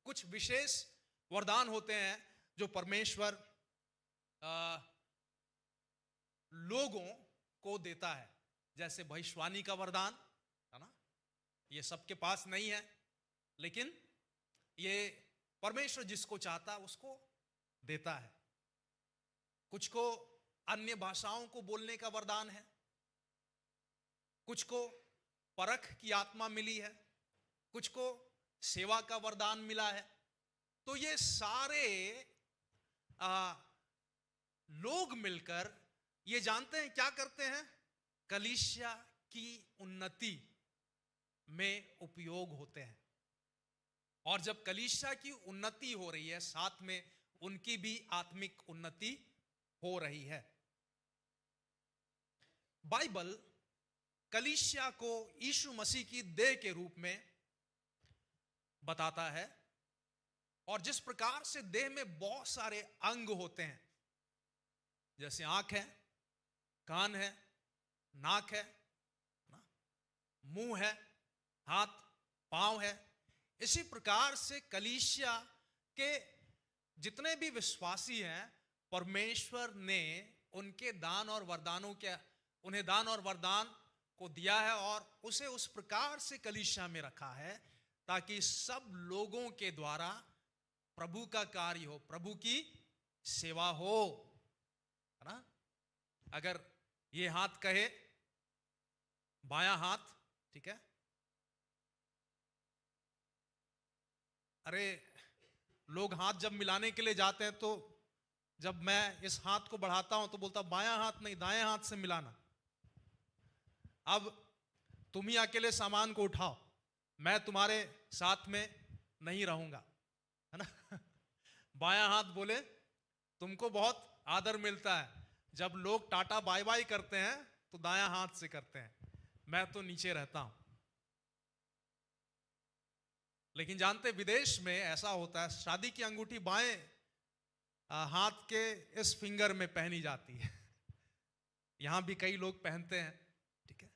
कुछ विशेष वरदान होते हैं जो परमेश्वर लोगों को देता है, जैसे भविष्यवाणी का वरदान, है ना। ये सबके पास नहीं है, लेकिन ये परमेश्वर जिसको चाहता है उसको देता है। कुछ को अन्य भाषाओं को बोलने का वरदान है, कुछ को परख की आत्मा मिली है, कुछ को सेवा का वरदान मिला है। तो ये सारे लोग मिलकर ये जानते हैं क्या करते हैं? कलीसिया की उन्नति में उपयोग होते हैं। और जब कलीसिया की उन्नति हो रही है, साथ में उनकी भी आत्मिक उन्नति हो रही है। बाइबल कलीसिया को यीशु मसीह की देह के रूप में बताता है, और जिस प्रकार से देह में बहुत सारे अंग होते हैं, जैसे आंख है, कान है, नाक है, मुंह है, हाथ पांव है, इसी प्रकार से कलीसिया के जितने भी विश्वासी हैं, परमेश्वर ने उनके दान और वरदानों के उन्हें दान और वरदान को दिया है, और उसे उस प्रकार से कलीसिया में रखा है ताकि सब लोगों के द्वारा प्रभु का कार्य हो, प्रभु की सेवा हो, है ना। अगर ये हाथ कहे, बायां हाथ, ठीक है, अरे लोग हाथ जब मिलाने के लिए जाते हैं तो जब मैं इस हाथ को बढ़ाता हूं तो बोलता बायां हाथ नहीं, दाएं हाथ से मिलाना। अब तुम ही अकेले सामान को उठाओ, मैं तुम्हारे साथ में नहीं रहूंगा, है ना। बायां हाथ बोले तुमको बहुत आदर मिलता है, जब लोग टाटा बाय बाय करते हैं तो दायां हाथ से करते हैं, मैं तो नीचे रहता हूं। लेकिन जानते विदेश में ऐसा होता है, शादी की अंगूठी बाएं हाथ के इस फिंगर में पहनी जाती है। यहां भी कई लोग पहनते हैं, ठीक है।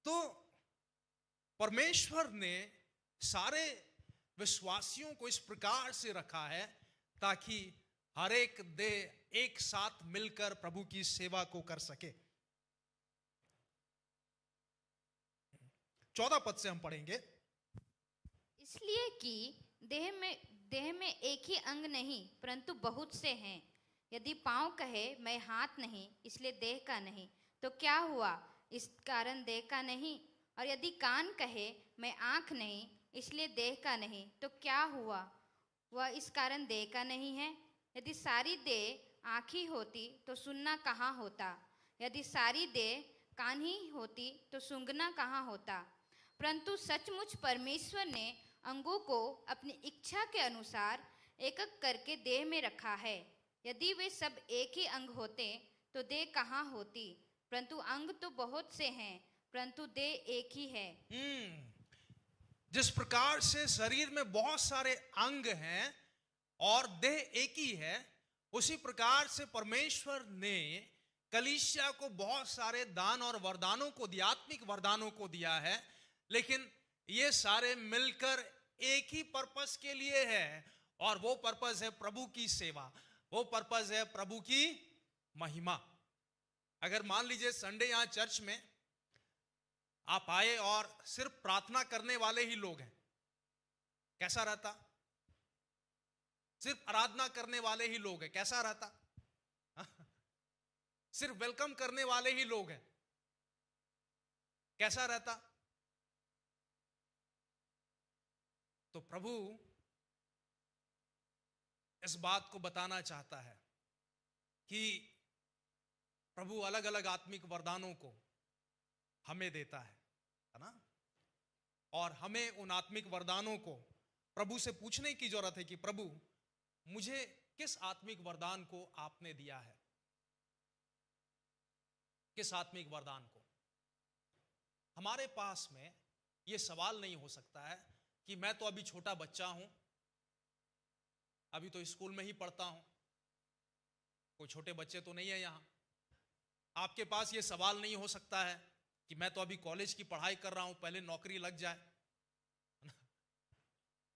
तो परमेश्वर ने सारे विश्वासियों को इस प्रकार से रखा है ताकि हर एक देह एक साथ मिलकर प्रभु की सेवा को कर सके। 14 पद से हम पढ़ेंगे। इसलिए कि देह में एक ही अंग नहीं परंतु बहुत से हैं। यदि पाँव कहे मैं हाथ नहीं इसलिए देह का नहीं, तो क्या हुआ, इस कारण देह का नहीं। और यदि कान कहे मैं आँख नहीं इसलिए देह का नहीं, तो क्या हुआ, वह इस कारण देह का नहीं है। यदि सारी देह आँख ही होती तो सुनना कहाँ होता, यदि सारी देह कान ही होती तो सूंघना कहाँ होता। परंतु सचमुच परमेश्वर ने अंगों को अपनी इच्छा के अनुसार एक एक करके देह में रखा है। यदि वे सब एक ही अंग होते तो देह कहाँ होती। परंतु अंग तो बहुत से हैं परंतु देह एक ही है। जिस प्रकार से शरीर में बहुत सारे अंग हैं और देह एक ही है, उसी प्रकार से परमेश्वर ने कलीसिया को बहुत सारे दान और वरदानों को दिया, आत्मिक वरदानों को दिया है, लेकिन ये सारे मिलकर एक ही पर्पस के लिए है, और वो पर्पस है प्रभु की सेवा, वो पर्पस है प्रभु की महिमा। अगर मान लीजिए संडे यहां चर्च में आप आए और सिर्फ प्रार्थना करने वाले ही लोग हैं, कैसा रहता? सिर्फ आराधना करने वाले ही लोग हैं, कैसा रहता? सिर्फ वेलकम करने वाले ही लोग हैं, कैसा रहता? तो प्रभु इस बात को बताना चाहता है कि प्रभु अलग अलग आत्मिक वरदानों को हमें देता है ना? और हमें उन आत्मिक वरदानों को प्रभु से पूछने की जरूरत है कि प्रभु मुझे किस आत्मिक वरदान को आपने दिया है, किस आत्मिक वरदान को। हमारे पास में यह सवाल नहीं हो सकता है कि मैं तो अभी छोटा बच्चा हूं, अभी तो स्कूल में ही पढ़ता हूं, कोई छोटे बच्चे तो नहीं है यहां। आपके पास यह सवाल नहीं हो सकता है कि मैं तो अभी कॉलेज की पढ़ाई कर रहा हूं, पहले नौकरी लग जाए।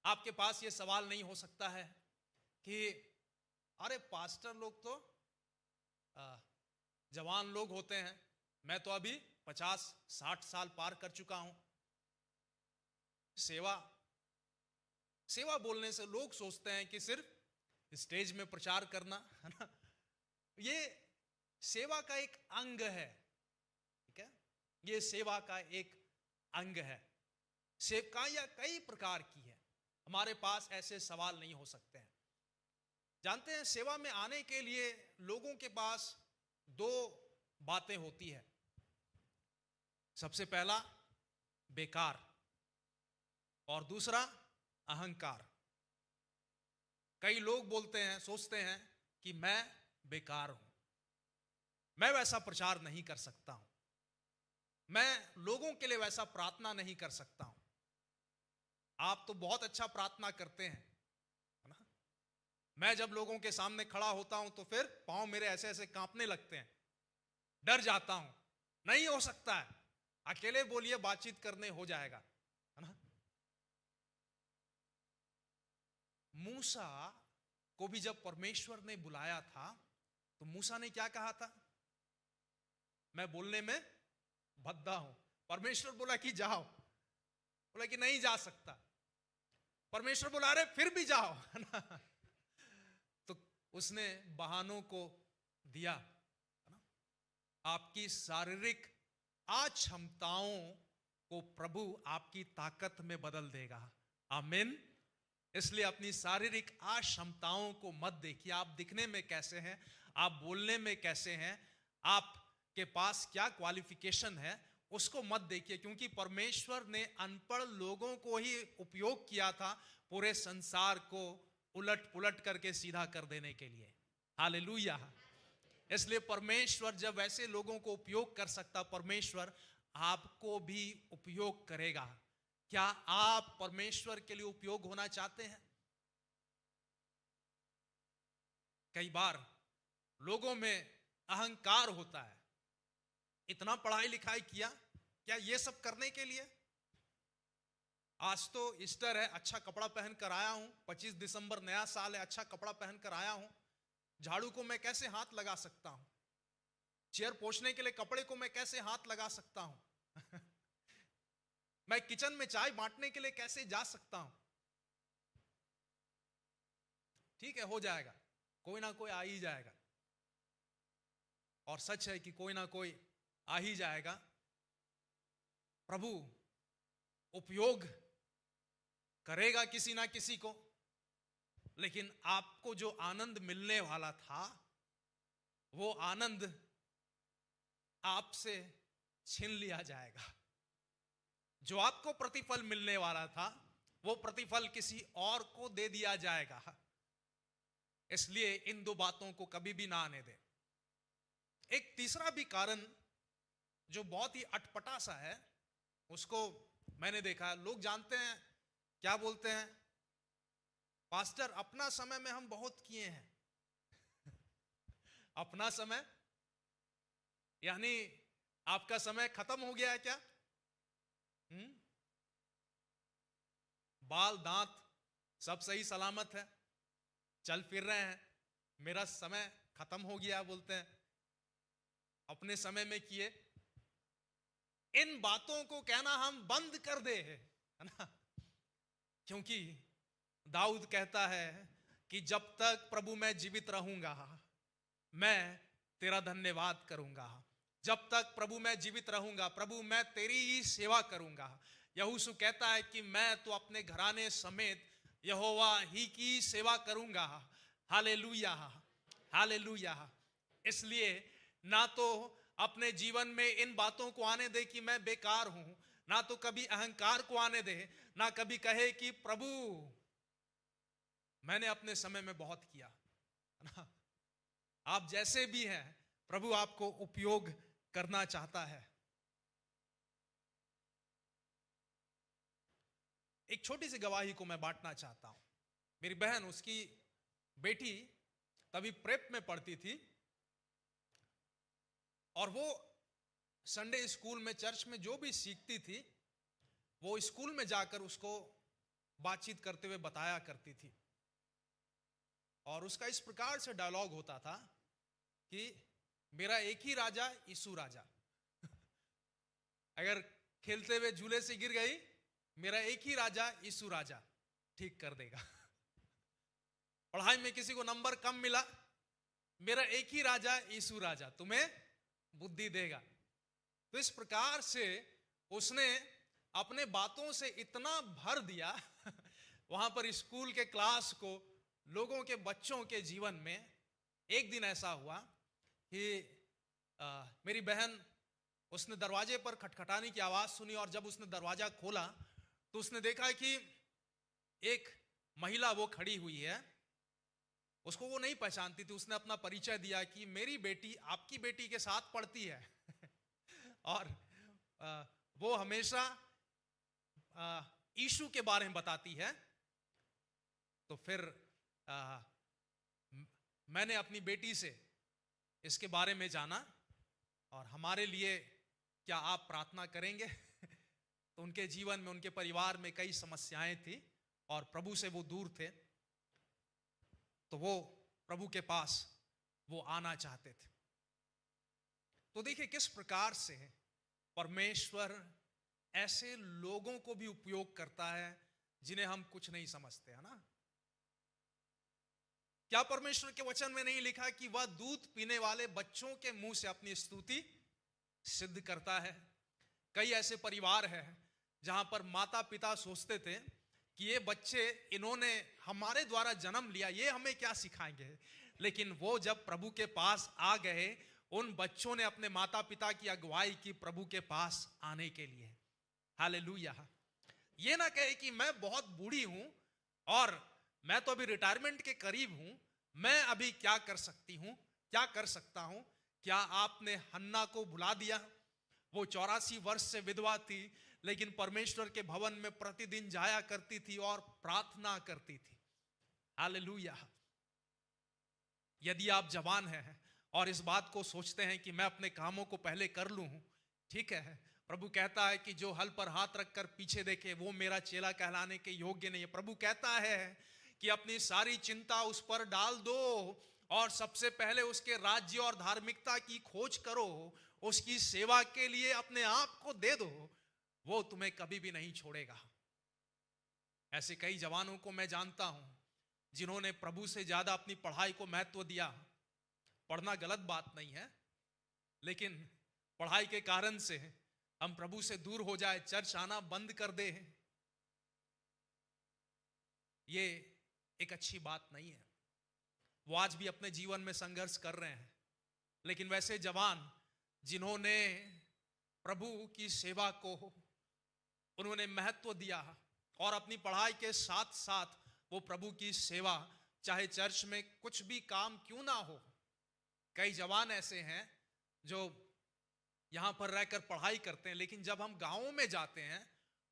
आपके पास यह सवाल नहीं हो सकता है कि अरे पास्टर लोग तो जवान लोग होते हैं, मैं तो अभी 50-60 साल पार कर चुका हूं। सेवा बोलने से लोग सोचते हैं कि सिर्फ स्टेज में प्रचार करना, है ना? ये सेवा का एक अंग है, ठीक है? ये सेवा का एक अंग है। सेवकाइयां कई प्रकार की है, हमारे पास ऐसे सवाल नहीं हो सकते हैं। जानते हैं, सेवा में आने के लिए लोगों के पास दो बातें होती है। सबसे पहला बेकार और दूसरा अहंकार। कई लोग बोलते हैं, सोचते हैं कि मैं बेकार हूं, मैं वैसा प्रचार नहीं कर सकता हूं, मैं लोगों के लिए वैसा प्रार्थना नहीं कर सकता हूं। आप तो बहुत अच्छा प्रार्थना करते हैं, है ना? मैं जब लोगों के सामने खड़ा होता हूं तो फिर पांव मेरे ऐसे ऐसे कांपने लगते हैं, डर जाता हूं, नहीं हो सकता है, अकेले बोलिए बातचीत करने हो जाएगा, है ना? मूसा को भी जब परमेश्वर ने बुलाया था तो मूसा ने क्या कहा था? मैं बोलने में भद्दा हूं। परमेश्वर बोला कि जाओ, बोला कि नहीं जा सकता। परमेश्वर बोला अरे फिर भी जाओ, है ना? तो उसने बहानों को दिया, है ना? आपकी शारीरिक अक्षमताओं को प्रभु आपकी ताकत में बदल देगा। आमीन। इसलिए अपनी शारीरिक अक्षमताओं को मत देखिए, आप दिखने में कैसे हैं, आप बोलने में कैसे हैं, आपके पास क्या क्वालिफिकेशन है, उसको मत देखिए, क्योंकि परमेश्वर ने अनपढ़ लोगों को ही उपयोग किया था पूरे संसार को उलट पुलट करके सीधा कर देने के लिए। हालेलुया। इसलिए परमेश्वर जब ऐसे लोगों को उपयोग कर सकता, परमेश्वर आपको भी उपयोग करेगा। क्या आप परमेश्वर के लिए उपयोग होना चाहते हैं? कई बार लोगों में अहंकार होता है, इतना पढ़ाई लिखाई किया, क्या ये सब करने के लिए? आज तो ईस्टर है, अच्छा कपड़ा पहन कर आया हूं, 25 दिसंबर नया साल है, अच्छा कपड़ा पहन कर आया हूं, झाड़ू को मैं कैसे हाथ लगा सकता हूं, चेयर पोंछने के लिए कपड़े को मैं कैसे हाथ लगा सकता हूं मैं किचन में चाय बांटने के लिए कैसे जा सकता हूं? ठीक है, हो जाएगा, कोई ना कोई आ ही जाएगा, और सच है कि कोई ना कोई आ ही जाएगा। प्रभु उपयोग करेगा किसी ना किसी को, लेकिन आपको जो आनंद मिलने वाला था वो आनंद आपसे छीन लिया जाएगा। जो आपको प्रतिफल मिलने वाला था वो प्रतिफल किसी और को दे दिया जाएगा। इसलिए इन दो बातों को कभी भी ना आने दे। एक तीसरा भी कारण जो बहुत ही अटपटा सा है, उसको मैंने देखा। लोग जानते हैं क्या बोलते हैं, पास्टर अपना समय में हम बहुत किए हैं। अपना समय यानी आपका समय खत्म हो गया है क्या? बाल दांत सब सही सलामत है, चल फिर रहे हैं, मेरा समय खत्म हो गया बोलते हैं। अपने समय में किए, इन बातों को कहना हम बंद कर दे, है ना? क्योंकि दाऊद कहता है कि जब तक प्रभु मैं जीवित रहूंगा मैं तेरा धन्यवाद करूंगा। जब तक प्रभु मैं जीवित रहूंगा, प्रभु मैं तेरी ही सेवा करूंगा। यहोशू कहता है कि मैं तो अपने घराने समेत यहोवा ही की सेवा करूंगा। Hallelujah, hallelujah. इसलिए ना तो अपने जीवन में इन बातों को आने दे कि मैं बेकार हूं, ना तो कभी अहंकार को आने दे, ना कभी कहे कि प्रभु मैंने अपने समय में बहुत किया, है ना? आप जैसे भी हैं, प्रभु आपको उपयोग करना चाहता है। एक छोटी सी गवाही को मैं बांटना चाहता हूं। मेरी बहन, उसकी बेटी तभी प्रेप में पढ़ती थी और वो संडे स्कूल में, चर्च में जो भी सीखती थी वो स्कूल में जाकर उसको बातचीत करते हुए बताया करती थी। और उसका इस प्रकार से डायलॉग होता था कि मेरा एक ही राजा यीशु राजा। अगर खेलते हुए झूले से गिर गई, मेरा एक ही राजा यीशु राजा ठीक कर देगा। पढ़ाई में किसी को नंबर कम मिला, मेरा एक ही राजा यीशु राजा तुम्हें बुद्धि देगा। तो इस प्रकार से उसने अपने बातों से इतना भर दिया वहां पर स्कूल के क्लास को, लोगों के बच्चों के जीवन में। एक दिन ऐसा हुआ कि मेरी बहन, उसने दरवाजे पर खटखटाने की आवाज सुनी और जब उसने दरवाजा खोला तो उसने देखा कि एक महिला वो खड़ी हुई है। उसको वो नहीं पहचानती थी। उसने अपना परिचय दिया कि मेरी बेटी आपकी बेटी के साथ पढ़ती है और वो हमेशा यीशु के बारे में बताती है। तो फिर मैंने अपनी बेटी से इसके बारे में जाना और हमारे लिए क्या आप प्रार्थना करेंगे? तो उनके जीवन में, उनके परिवार में कई समस्याएं थी और प्रभु से वो दूर थे, तो वो प्रभु के पास वो आना चाहते थे। तो देखिए किस प्रकार से परमेश्वर ऐसे लोगों को भी उपयोग करता है जिन्हें हम कुछ नहीं समझते, है ना? क्या परमेश्वर के वचन में नहीं लिखा कि वह दूध पीने वाले बच्चों के मुंह से अपनी स्तुति सिद्ध करता है? कई ऐसे परिवार हैं जहां पर माता पिता सोचते थे कि ये बच्चे, इन्होंने हमारे द्वारा जन्म लिया, ये हमें क्या सिखाएंगे। लेकिन वो जब प्रभु के पास आ गए, उन बच्चों ने अपने माता पिता की अगुवाई की प्रभु के पास आने के लिए। हालेलुया। ये ना कहे कि मैं बहुत बूढ़ी हूं और मैं तो अभी रिटायरमेंट के करीब हूं, मैं अभी क्या कर सकती हूं, क्या कर सकता हूं। क्या आपने हन्ना को भुला दिया? वो 84 वर्ष से विधवा थी, लेकिन परमेश्वर के भवन में प्रतिदिन जाया करती थी और प्रार्थना करती थी। हालेलुया। यदि आप जवान हैं और इस बात को सोचते हैं कि मैं अपने कामों को पहले कर लूं, ठीक है, प्रभु कहता है कि जो हल पर हाथ रखकर पीछे देखे वो मेरा चेला कहलाने के योग्य नहीं है। प्रभु कहता है कि अपनी सारी चिंता उस पर डाल दो और सबसे पहले उसके राज्य और धार्मिकता की खोज करो, उसकी सेवा के लिए अपने आप को दे दो, वो तुम्हें कभी भी नहीं छोड़ेगा। ऐसे कई जवानों को मैं जानता हूं जिन्होंने प्रभु से ज्यादा अपनी पढ़ाई को महत्व दिया। पढ़ना गलत बात नहीं है, लेकिन पढ़ाई के कारण से हम प्रभु से दूर हो जाए, चर्च आना बंद कर दे, ये एक अच्छी बात नहीं है। वो आज भी अपने जीवन में संघर्ष कर रहे हैं। लेकिन वैसे जवान जिन्होंने प्रभु की सेवा को उन्होंने महत्व दिया और अपनी पढ़ाई के साथ साथ वो प्रभु की सेवा, चाहे चर्च में कुछ भी काम क्यों ना हो। कई जवान ऐसे हैं जो यहाँ पर रहकर पढ़ाई करते हैं, लेकिन जब हम गांवों में जाते हैं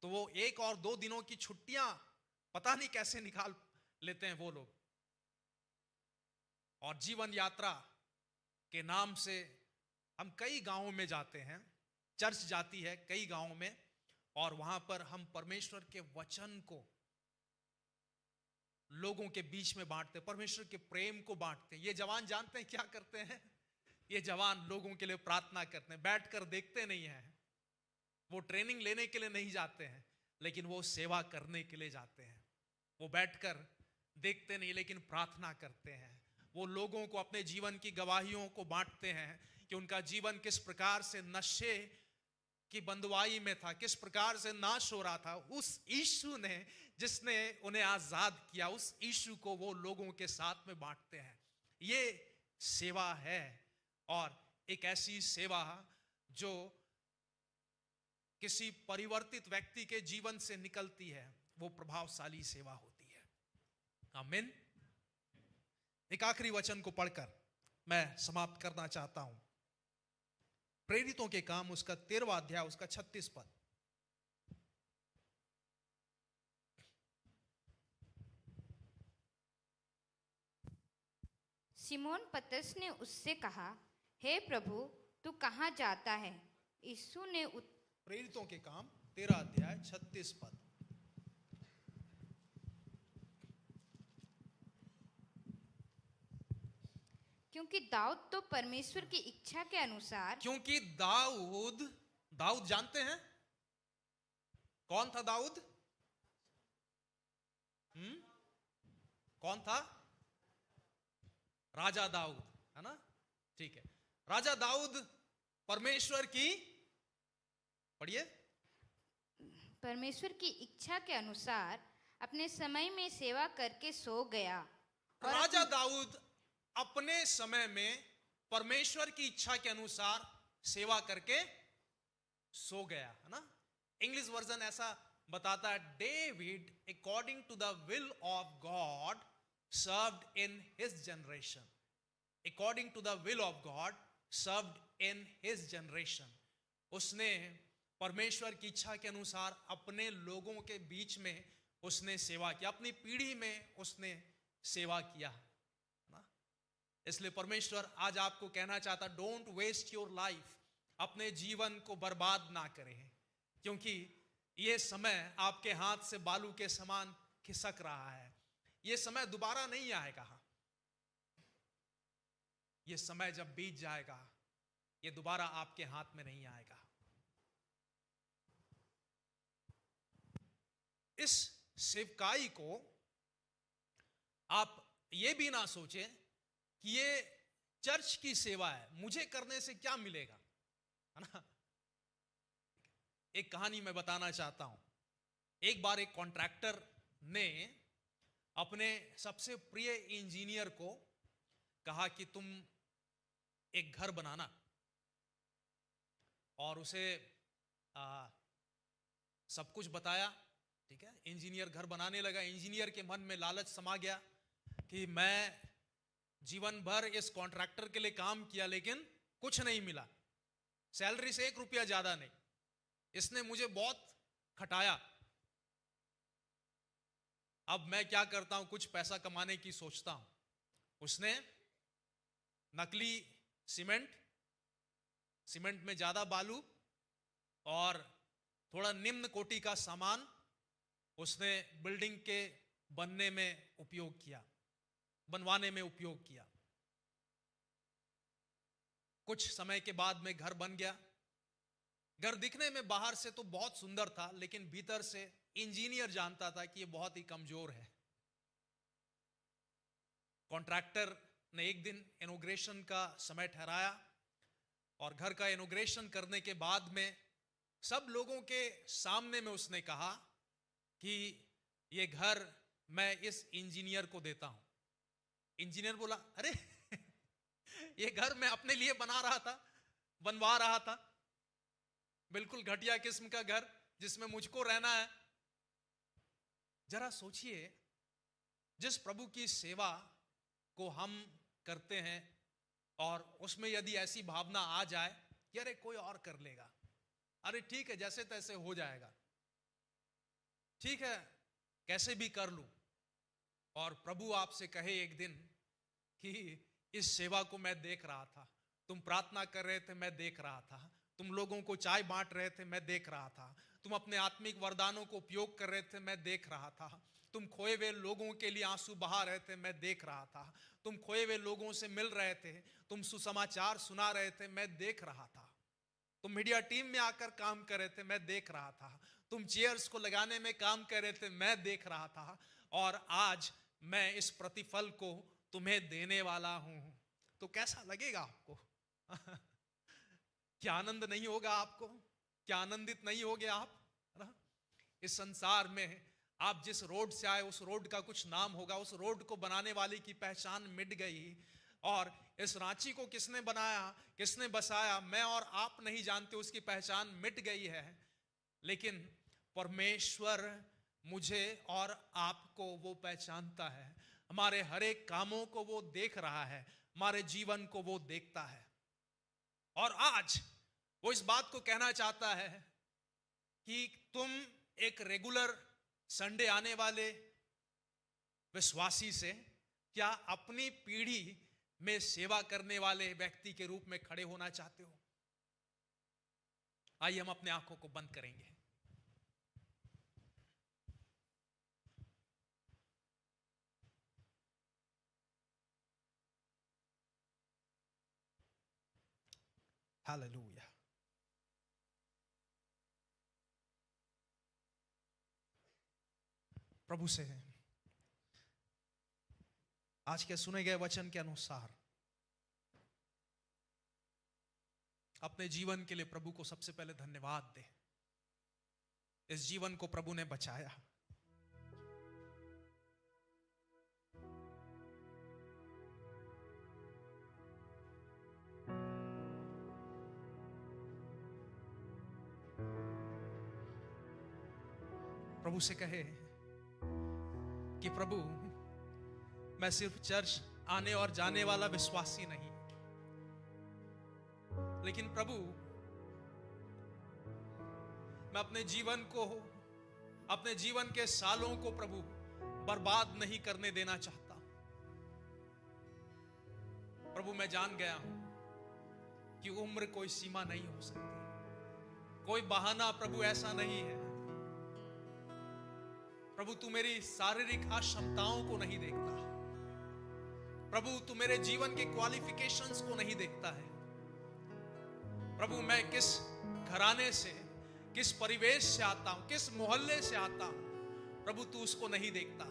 तो वो 1 और 2 दिनों की छुट्टियां पता नहीं कैसे निकाल लेते हैं वो लोग। और जीवन यात्रा के नाम से हम कई गांवों में जाते हैं, चर्च जाती है कई गांवों में, और वहां पर हम परमेश्वर के वचन को लोगों के बीच में बांटते हैं, परमेश्वर के प्रेम को बांटते हैं। ये जवान जानते हैं क्या करते हैं? ये जवान लोगों के लिए प्रार्थना करते हैं, बैठकर देखते नहीं हैं, वो ट्रेनिंग लेने के लिए नहीं जाते हैं, लेकिन वो सेवा करने के लिए जाते हैं। वो बैठकर देखते नहीं, लेकिन प्रार्थना करते हैं। वो लोगों को अपने जीवन की गवाहियों को बांटते हैं कि उनका जीवन किस प्रकार से नशे की बंदवाई में था, किस प्रकार से नाश हो रहा था। उस यीशु ने जिसने उन्हें आजाद किया, उस यीशु को वो लोगों के साथ में बांटते हैं। ये सेवा है, और एक ऐसी सेवा जो किसी परिवर्तित व्यक्ति के जीवन से निकलती है, वो प्रभावशाली सेवा होती है। आमीन। एक आखिरी वचन को पढ़कर मैं समाप्त करना चाहता हूं। प्रेरितों के काम उसका 13वां अध्याय उसका 36 पद। सिमोन पतरस ने उससे कहा, हे प्रभु, तू कहाँ जाता है? यीशु ने प्रेरितों के काम 13 अध्याय 36 पद। क्योंकि दाऊद तो परमेश्वर की इच्छा के अनुसार, क्योंकि दाऊद जानते हैं कौन था दाऊद? कौन था? राजा दाऊद, है ना? ठीक है, राजा दाऊद परमेश्वर की, पढ़िए, परमेश्वर की इच्छा के अनुसार अपने समय में सेवा करके सो गया। और राजा दाऊद अपने समय में परमेश्वर की इच्छा के अनुसार सेवा करके सो गया, है ना? इंग्लिश वर्जन ऐसा बताता है, David according to the will of God served in his generation. According to the will of God served in his generation. उसने परमेश्वर की इच्छा के अनुसार अपने लोगों के बीच में उसने सेवा किया, अपनी पीढ़ी में उसने सेवा किया ना। इसलिए परमेश्वर आज आपको कहना चाहता, डोंट वेस्ट योर लाइफ, अपने जीवन को बर्बाद ना करें, क्योंकि ये समय आपके हाथ से बालू के समान खिसक रहा है। ये समय दोबारा नहीं आएगा। ये समय जब बीत जाएगा, ये दोबारा आपके हाथ में नहीं आएगा। इस सेवकाई को आप ये भी ना सोचें कि ये चर्च की सेवा है, मुझे करने से क्या मिलेगा, है ना? एक कहानी मैं बताना चाहता हूं। एक बार एक कॉन्ट्रैक्टर ने अपने सबसे प्रिय इंजीनियर को कहा कि तुम एक घर बनाना, और उसे सब कुछ बताया। ठीक है, इंजीनियर घर बनाने लगा। इंजीनियर के मन में लालच समा गया कि मैं जीवन भर इस कॉन्ट्रैक्टर के लिए काम किया, लेकिन कुछ नहीं मिला, सैलरी से 1 रुपया ज्यादा नहीं, इसने मुझे बहुत खटाया। अब मैं क्या करता हूं, कुछ पैसा कमाने की सोचता हूं। उसने नकली सीमेंट में ज्यादा बालू और थोड़ा निम्न कोटि का सामान उसने बिल्डिंग के बनवाने में उपयोग किया। कुछ समय के बाद में घर बन गया। घर दिखने में बाहर से तो बहुत सुंदर था, लेकिन भीतर से इंजीनियर जानता था कि ये बहुत ही कमजोर है। कॉन्ट्रैक्टर ने एक दिन इनॉग्रेशन का समय ठहराया, और घर का इनॉग्रेशन करने के बाद में सब लोगों के सामने में उसने कहा कि ये घर मैं इस इंजीनियर को देता हूं। इंजीनियर बोला, अरे ये घर मैं अपने लिए बनवा रहा था, बिल्कुल घटिया किस्म का घर जिसमें मुझको रहना है। जरा सोचिए, जिस प्रभु की सेवा को हम करते हैं और उसमें यदि ऐसी भावना आ जाए कि अरे कोई और कर लेगा, अरे ठीक है जैसे तैसे हो जाएगा, ठीक है कैसे भी कर लूं। और प्रभु आपसे कहे एक दिन कि इस सेवा को मैं देख रहा था, तुम प्रार्थना कर रहे थे मैं देख रहा था, तुम लोगों को चाय बांट रहे थे मैं देख रहा था, तुम अपने आत्मिक वरदानों को उपयोग कर रहे थे मैं देख रहा था, तुम खोए हुए लोगों के लिए आंसू बहा रहे थे मैं देख रहा था, तुम खोए हुए लोगों से मिल रहे थे, तुम सुसमाचार सुना रहे थे मैं देख रहा था, तुम मीडिया टीम में आकर काम कर रहे थे मैं देख रहा था, तुम चेयर्स को लगाने में काम कर रहे थे मैं देख रहा था, और आज मैं इस प्रतिफल को तुम्हें देने वाला हूं। तो कैसा लगेगा आपको? क्या आनंद नहीं होगा आपको? क्या आनंदित नहीं होगे आप? है ना? इस संसार में आप जिस रोड से आए उस रोड का कुछ नाम होगा, उस रोड को बनाने वाले की पहचान मिट गई, और इस रांची को किसने बनाया, किसने बसाया, मैं और आप नहीं जानते, उसकी पहचान मिट गई है। लेकिन परमेश्वर मुझे और आपको वो पहचानता है, हमारे हर एक कामों को वो देख रहा है, हमारे जीवन को वो देखता है। और आज वो इस बात को कहना चाहता है कि तुम एक रेगुलर संडे आने वाले विश्वासी से क्या अपनी पीढ़ी में सेवा करने वाले व्यक्ति के रूप में खड़े होना चाहते हो? आइए हम अपने आंखों को बंद करेंगे। हालेलुया। प्रभु से आज के सुने गए वचन के अनुसार अपने जीवन के लिए प्रभु को सबसे पहले धन्यवाद दे। इस जीवन को प्रभु ने बचाया। प्रभु से कहे कि प्रभु मैं सिर्फ चर्च आने और जाने वाला विश्वासी नहीं, लेकिन प्रभु मैं अपने जीवन को, अपने जीवन के सालों को प्रभु बर्बाद नहीं करने देना चाहता। प्रभु मैं जान गया हूं कि उम्र कोई सीमा नहीं हो सकती, कोई बहाना प्रभु ऐसा नहीं है। प्रभु तू मेरी शारीरिक अक्षमताओं को नहीं देखता, प्रभु तू मेरे जीवन के क्वालिफिकेशंस को नहीं देखता है। प्रभु मैं किस घराने से, किस परिवेश से आता हूं, किस मोहल्ले से आता हूं, प्रभु तू उसको नहीं देखता।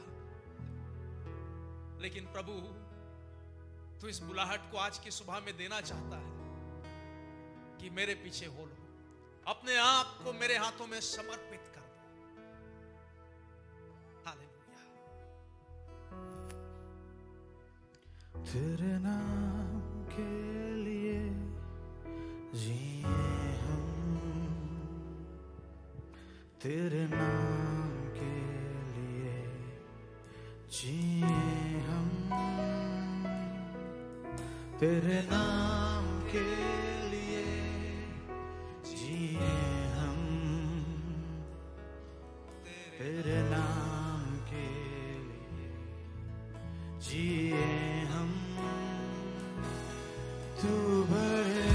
लेकिन प्रभु तू इस बुलाहट को आज की सुबह में देना चाहता है कि मेरे पीछे हो लो, अपने आप को मेरे हाथों में समर्पित कर दो। हालेलुया। तेरे नाम के लिए जिए हम, तेरे नाम के लिए जिए हम, तेरे नाम के लिए जिए हम, तेरे नाम के लिए जिए हम। तू बड़े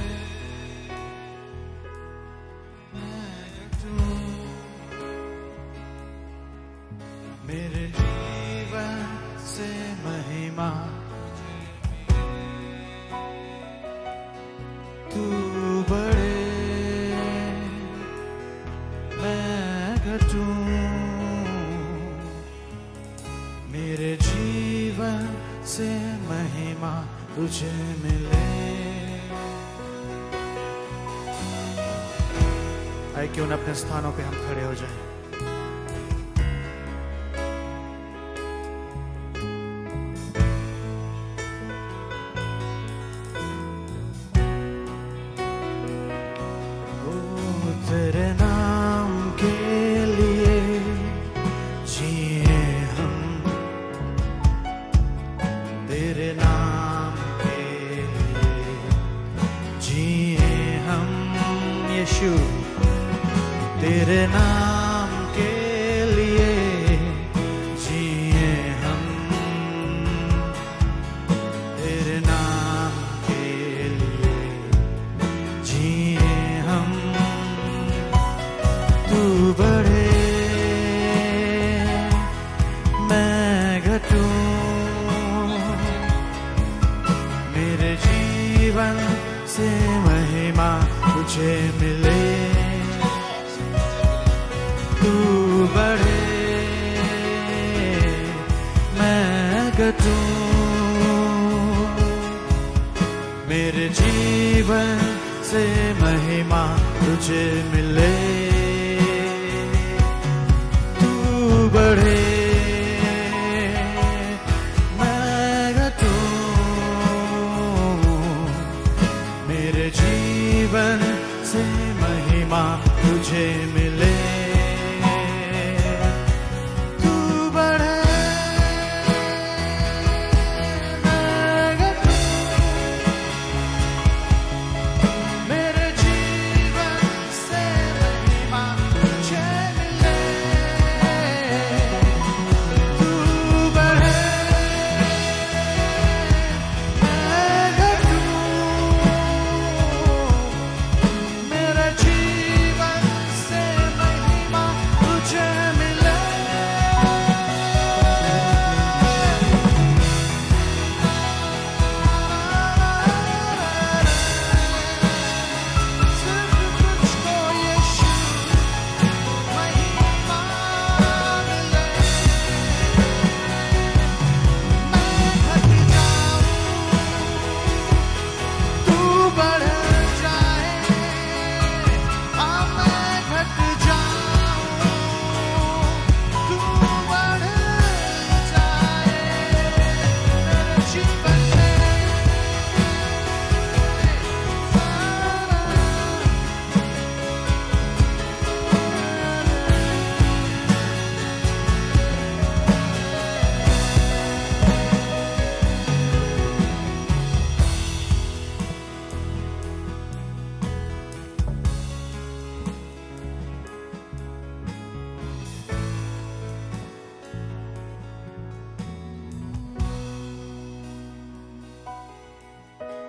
मैं तू, मेरे जीवन से महिमा तू बड़े मैं घटूं, मेरे जीवन से महिमा तुझे मिले। आइए क्यों न अपने स्थानों पे हम खड़े हो जाएं। तेरे नाम के लिए जिए हम, तेरे नाम के लिए जिए हम, यीशु तेरे नाम के लिए जिए हम, तेरे नाम के लिए जिए हम। तू बढ़े मैं घटूं, मेरे जीवन से महिमा तुझे मिले। तू बढ़े मैं घटूं, मेरे जीवन से महिमा तुझे मिले। तू बढ़े मैं घटूं, मेरे जीवन से महिमा तुझे मिले। तू बढ़े मैं घटूं, मेरे जीवन से महिमा तुझे मिले। तू बढ़े मैं घटूं, मेरे जीवन से महिमा तुझे मिले। सिर्फ तुझको यीशु महिमा मिले। मैं घट जाऊं, तू बढ़ जाए। हाँ मैं घट जाऊं, तू बढ़ जाए। मेरे जीवन में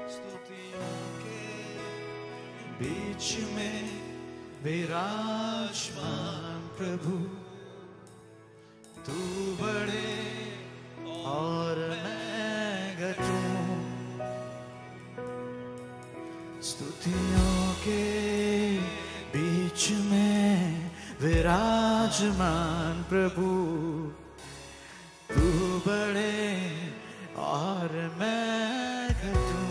स्तुतियों के बीच में विराजमान प्रभु, तू बढ़े और मैं घटूं। स्तुतियों के बीच में विराजमान प्रभु, तू बढ़े और मैं घटूं।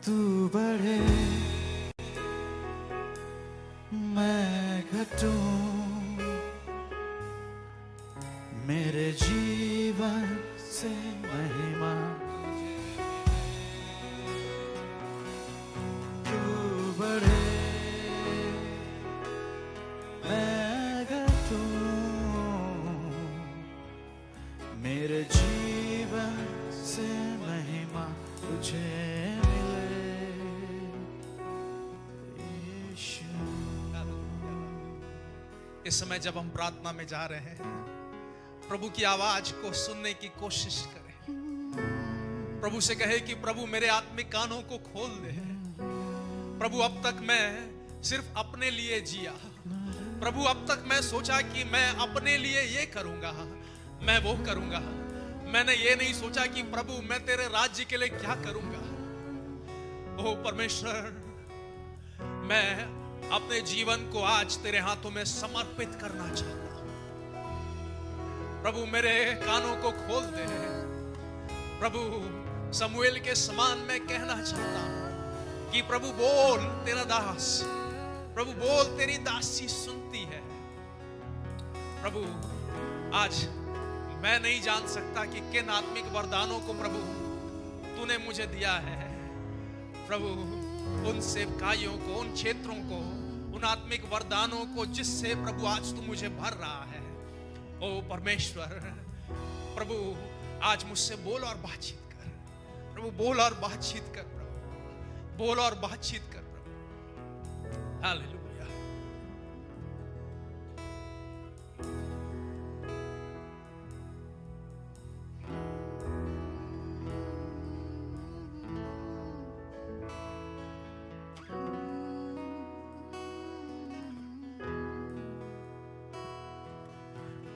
तू बढ़े मैं घटूं, मेरे जीवन से महिमा। तू बढ़े मैं घटूं, मेरे जीवन से महिमा तुझे मिले। यीशु। इस समय जब हम प्रार्थना में जा रहे हैं, प्रभु की आवाज को सुनने की कोशिश करें। प्रभु से कहे कि प्रभु मेरे आत्मिक कानों को खोल दे। प्रभु अब तक मैं सिर्फ अपने लिए जिया। प्रभु अब तक मैं सोचा कि मैं अपने लिए ये करूंगा, मैं वो करूंगा। मैंने ये नहीं सोचा कि प्रभु मैं तेरे राज्य के लिए क्या करूंगा। ओ परमेश्वर, मैं अपने जीवन को आज तेरे हाथों में समर्पित करना चाहता हूं। प्रभु मेरे कानों को खोल दे। प्रभु समूएल के समान मैं कहना चाहता हूं कि प्रभु बोल, तेरा दास। प्रभु बोल, तेरी दासी सुनती है। प्रभु आज मैं नहीं जान सकता कि किन आत्मिक वरदानों को प्रभु तूने मुझे दिया है। प्रभु उन सेवकाइयों को, उन क्षेत्रों को, उन आत्मिक वरदानों को जिससे प्रभु आज तू मुझे भर रहा है। ओ परमेश्वर, प्रभु आज मुझसे बोल और बातचीत कर। प्रभु बोल और बातचीत कर। प्रभु बोल और बातचीत कर। प्रभु हालेलुया।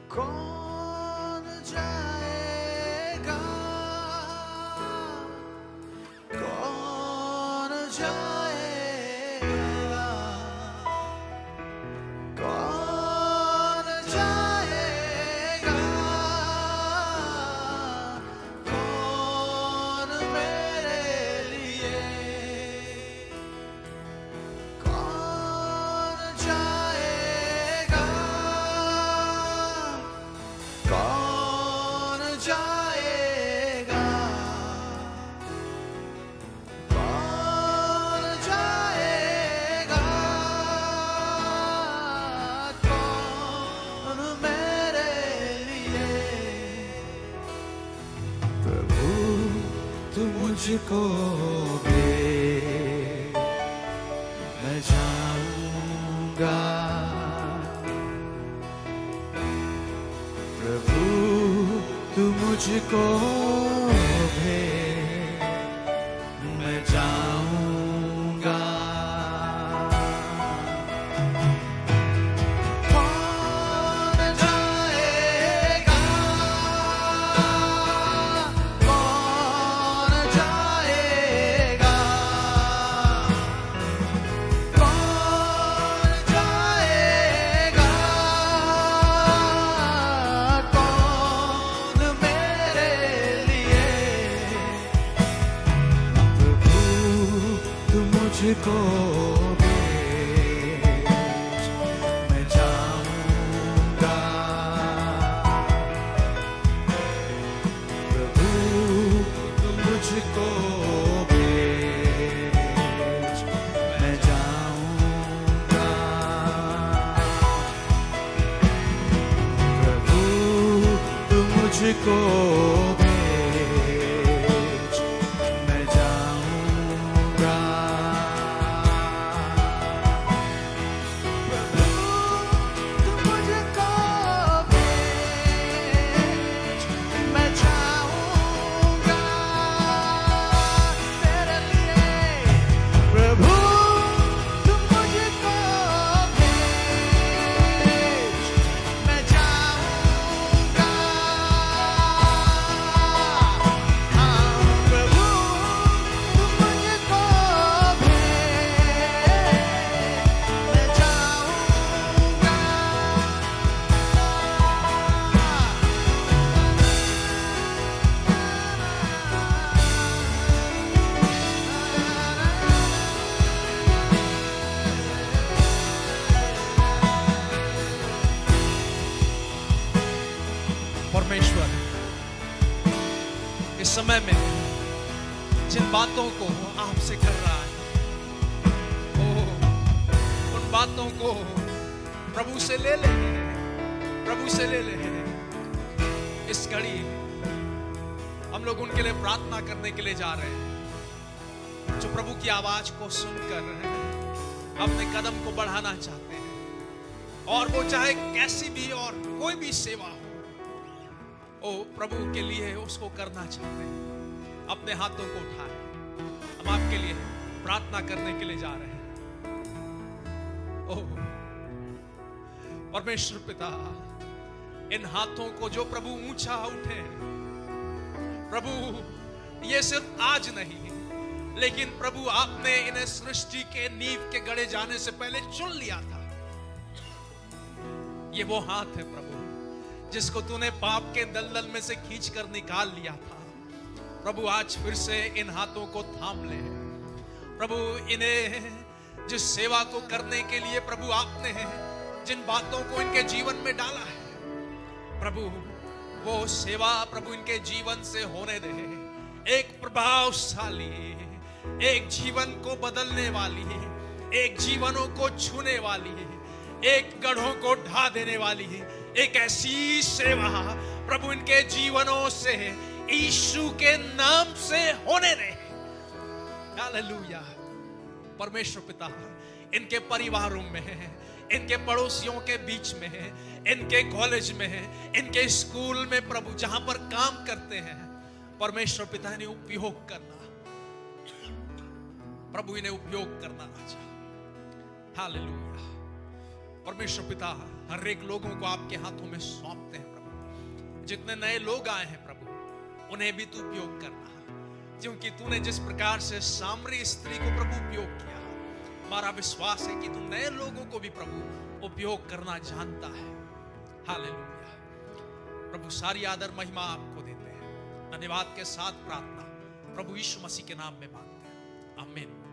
कौन जाएगा, कौन जाएगा, कौन जाएगा, कौन मेरे लिए, कौन जाएगा, कौन जाएगा, कौन जाएगा, कौन मेरे लिए। प्रभु तू मुझको दे, मैं जाऊंगा। प्रभु तू मुझको भेज, मैं जाऊंगा। कौन जाएगा, कौन जाएगा, कौन जाएगा, कौन मेरे लिए। प्रभु तू मुझको भेज, मैं जाऊंगा। प्रभु तू मुझको भेज, मैं जाऊंगा। प्रभु तू मुझको भेज, मैं जाऊंगा। प्रभु तू मुझको भेज, मैं जाऊंगा तेरे लिए। प्रभु तू मुझको भेज, मैं जाऊंगा। प्रभु तू मुझको भेज, मैं जाऊंगा। परमेश्वर इस समय में जिन बातों को आपसे कर रहा है, उन बातों को प्रभु से ले ले, प्रभु से ले ले। इस घड़ी हम लोग उनके लिए प्रार्थना करने के लिए जा रहे हैं जो प्रभु की आवाज को सुनकर अपने कदम को बढ़ाना चाहते हैं, और वो चाहे कैसी भी और कोई भी सेवा हो, ओ प्रभु के लिए उसको करना चाहते हैं। अपने हाथों को उठाए, हम आपके लिए प्रार्थना करने के लिए जा रहे हैं। ओ परमेश्वर पिता, इन हाथों को जो प्रभु ऊंचा उठे, प्रभु ये सिर्फ आज नहीं, लेकिन प्रभु आपने इन्हें सृष्टि के नींव के गड़े जाने से पहले चुन लिया था। ये वो हाथ है प्रभु जिसको तूने पाप के दलदल में से खींच कर निकाल लिया था। प्रभु आज फिर से इन हाथों को थाम ले। प्रभु इन्हें जिस सेवा को करने के लिए प्रभु आपने जिन बातों को इनके जीवन में डाला है, प्रभु वो सेवा प्रभु इनके जीवन से होने दे। एक प्रभावशाली, एक जीवन को बदलने वाली, एक जीवनों को छूने वाली, एक गढ़ों को ढा देने वाली, एक ऐसी सेवा प्रभु इनके जीवनों से यीशु के नाम से होने दे। हालेलुया। परमेश्वर पिता, इनके परिवारों में, इनके पड़ोसियों के बीच में, इनके कॉलेज में, इनके स्कूल में प्रभु जहां पर काम करते हैं, परमेश्वर पिता ने उपयोग करना, प्रभु इन्हें उपयोग करना राजा। हालेलुया। परमेश्वर पिता हर एक लोगों को आपके हाथों में सौंपते हैं प्रभु। जितने नए लोग आए हैं प्रभु, उन्हें भी तू उपयोग करना, क्योंकि तूने जिस प्रकार से सामरी स्त्री को प्रभु उपयोग किया, हमारा विश्वास है कि तू नए लोगों को भी प्रभु उपयोग करना जानता है। हालेलुया। प्रभु सारी आदर महिमा आपको देते हैं, धन्यवाद के साथ प्रार्थना प्रभु यीशु मसीह के नाम में मांगते हैं, आमीन।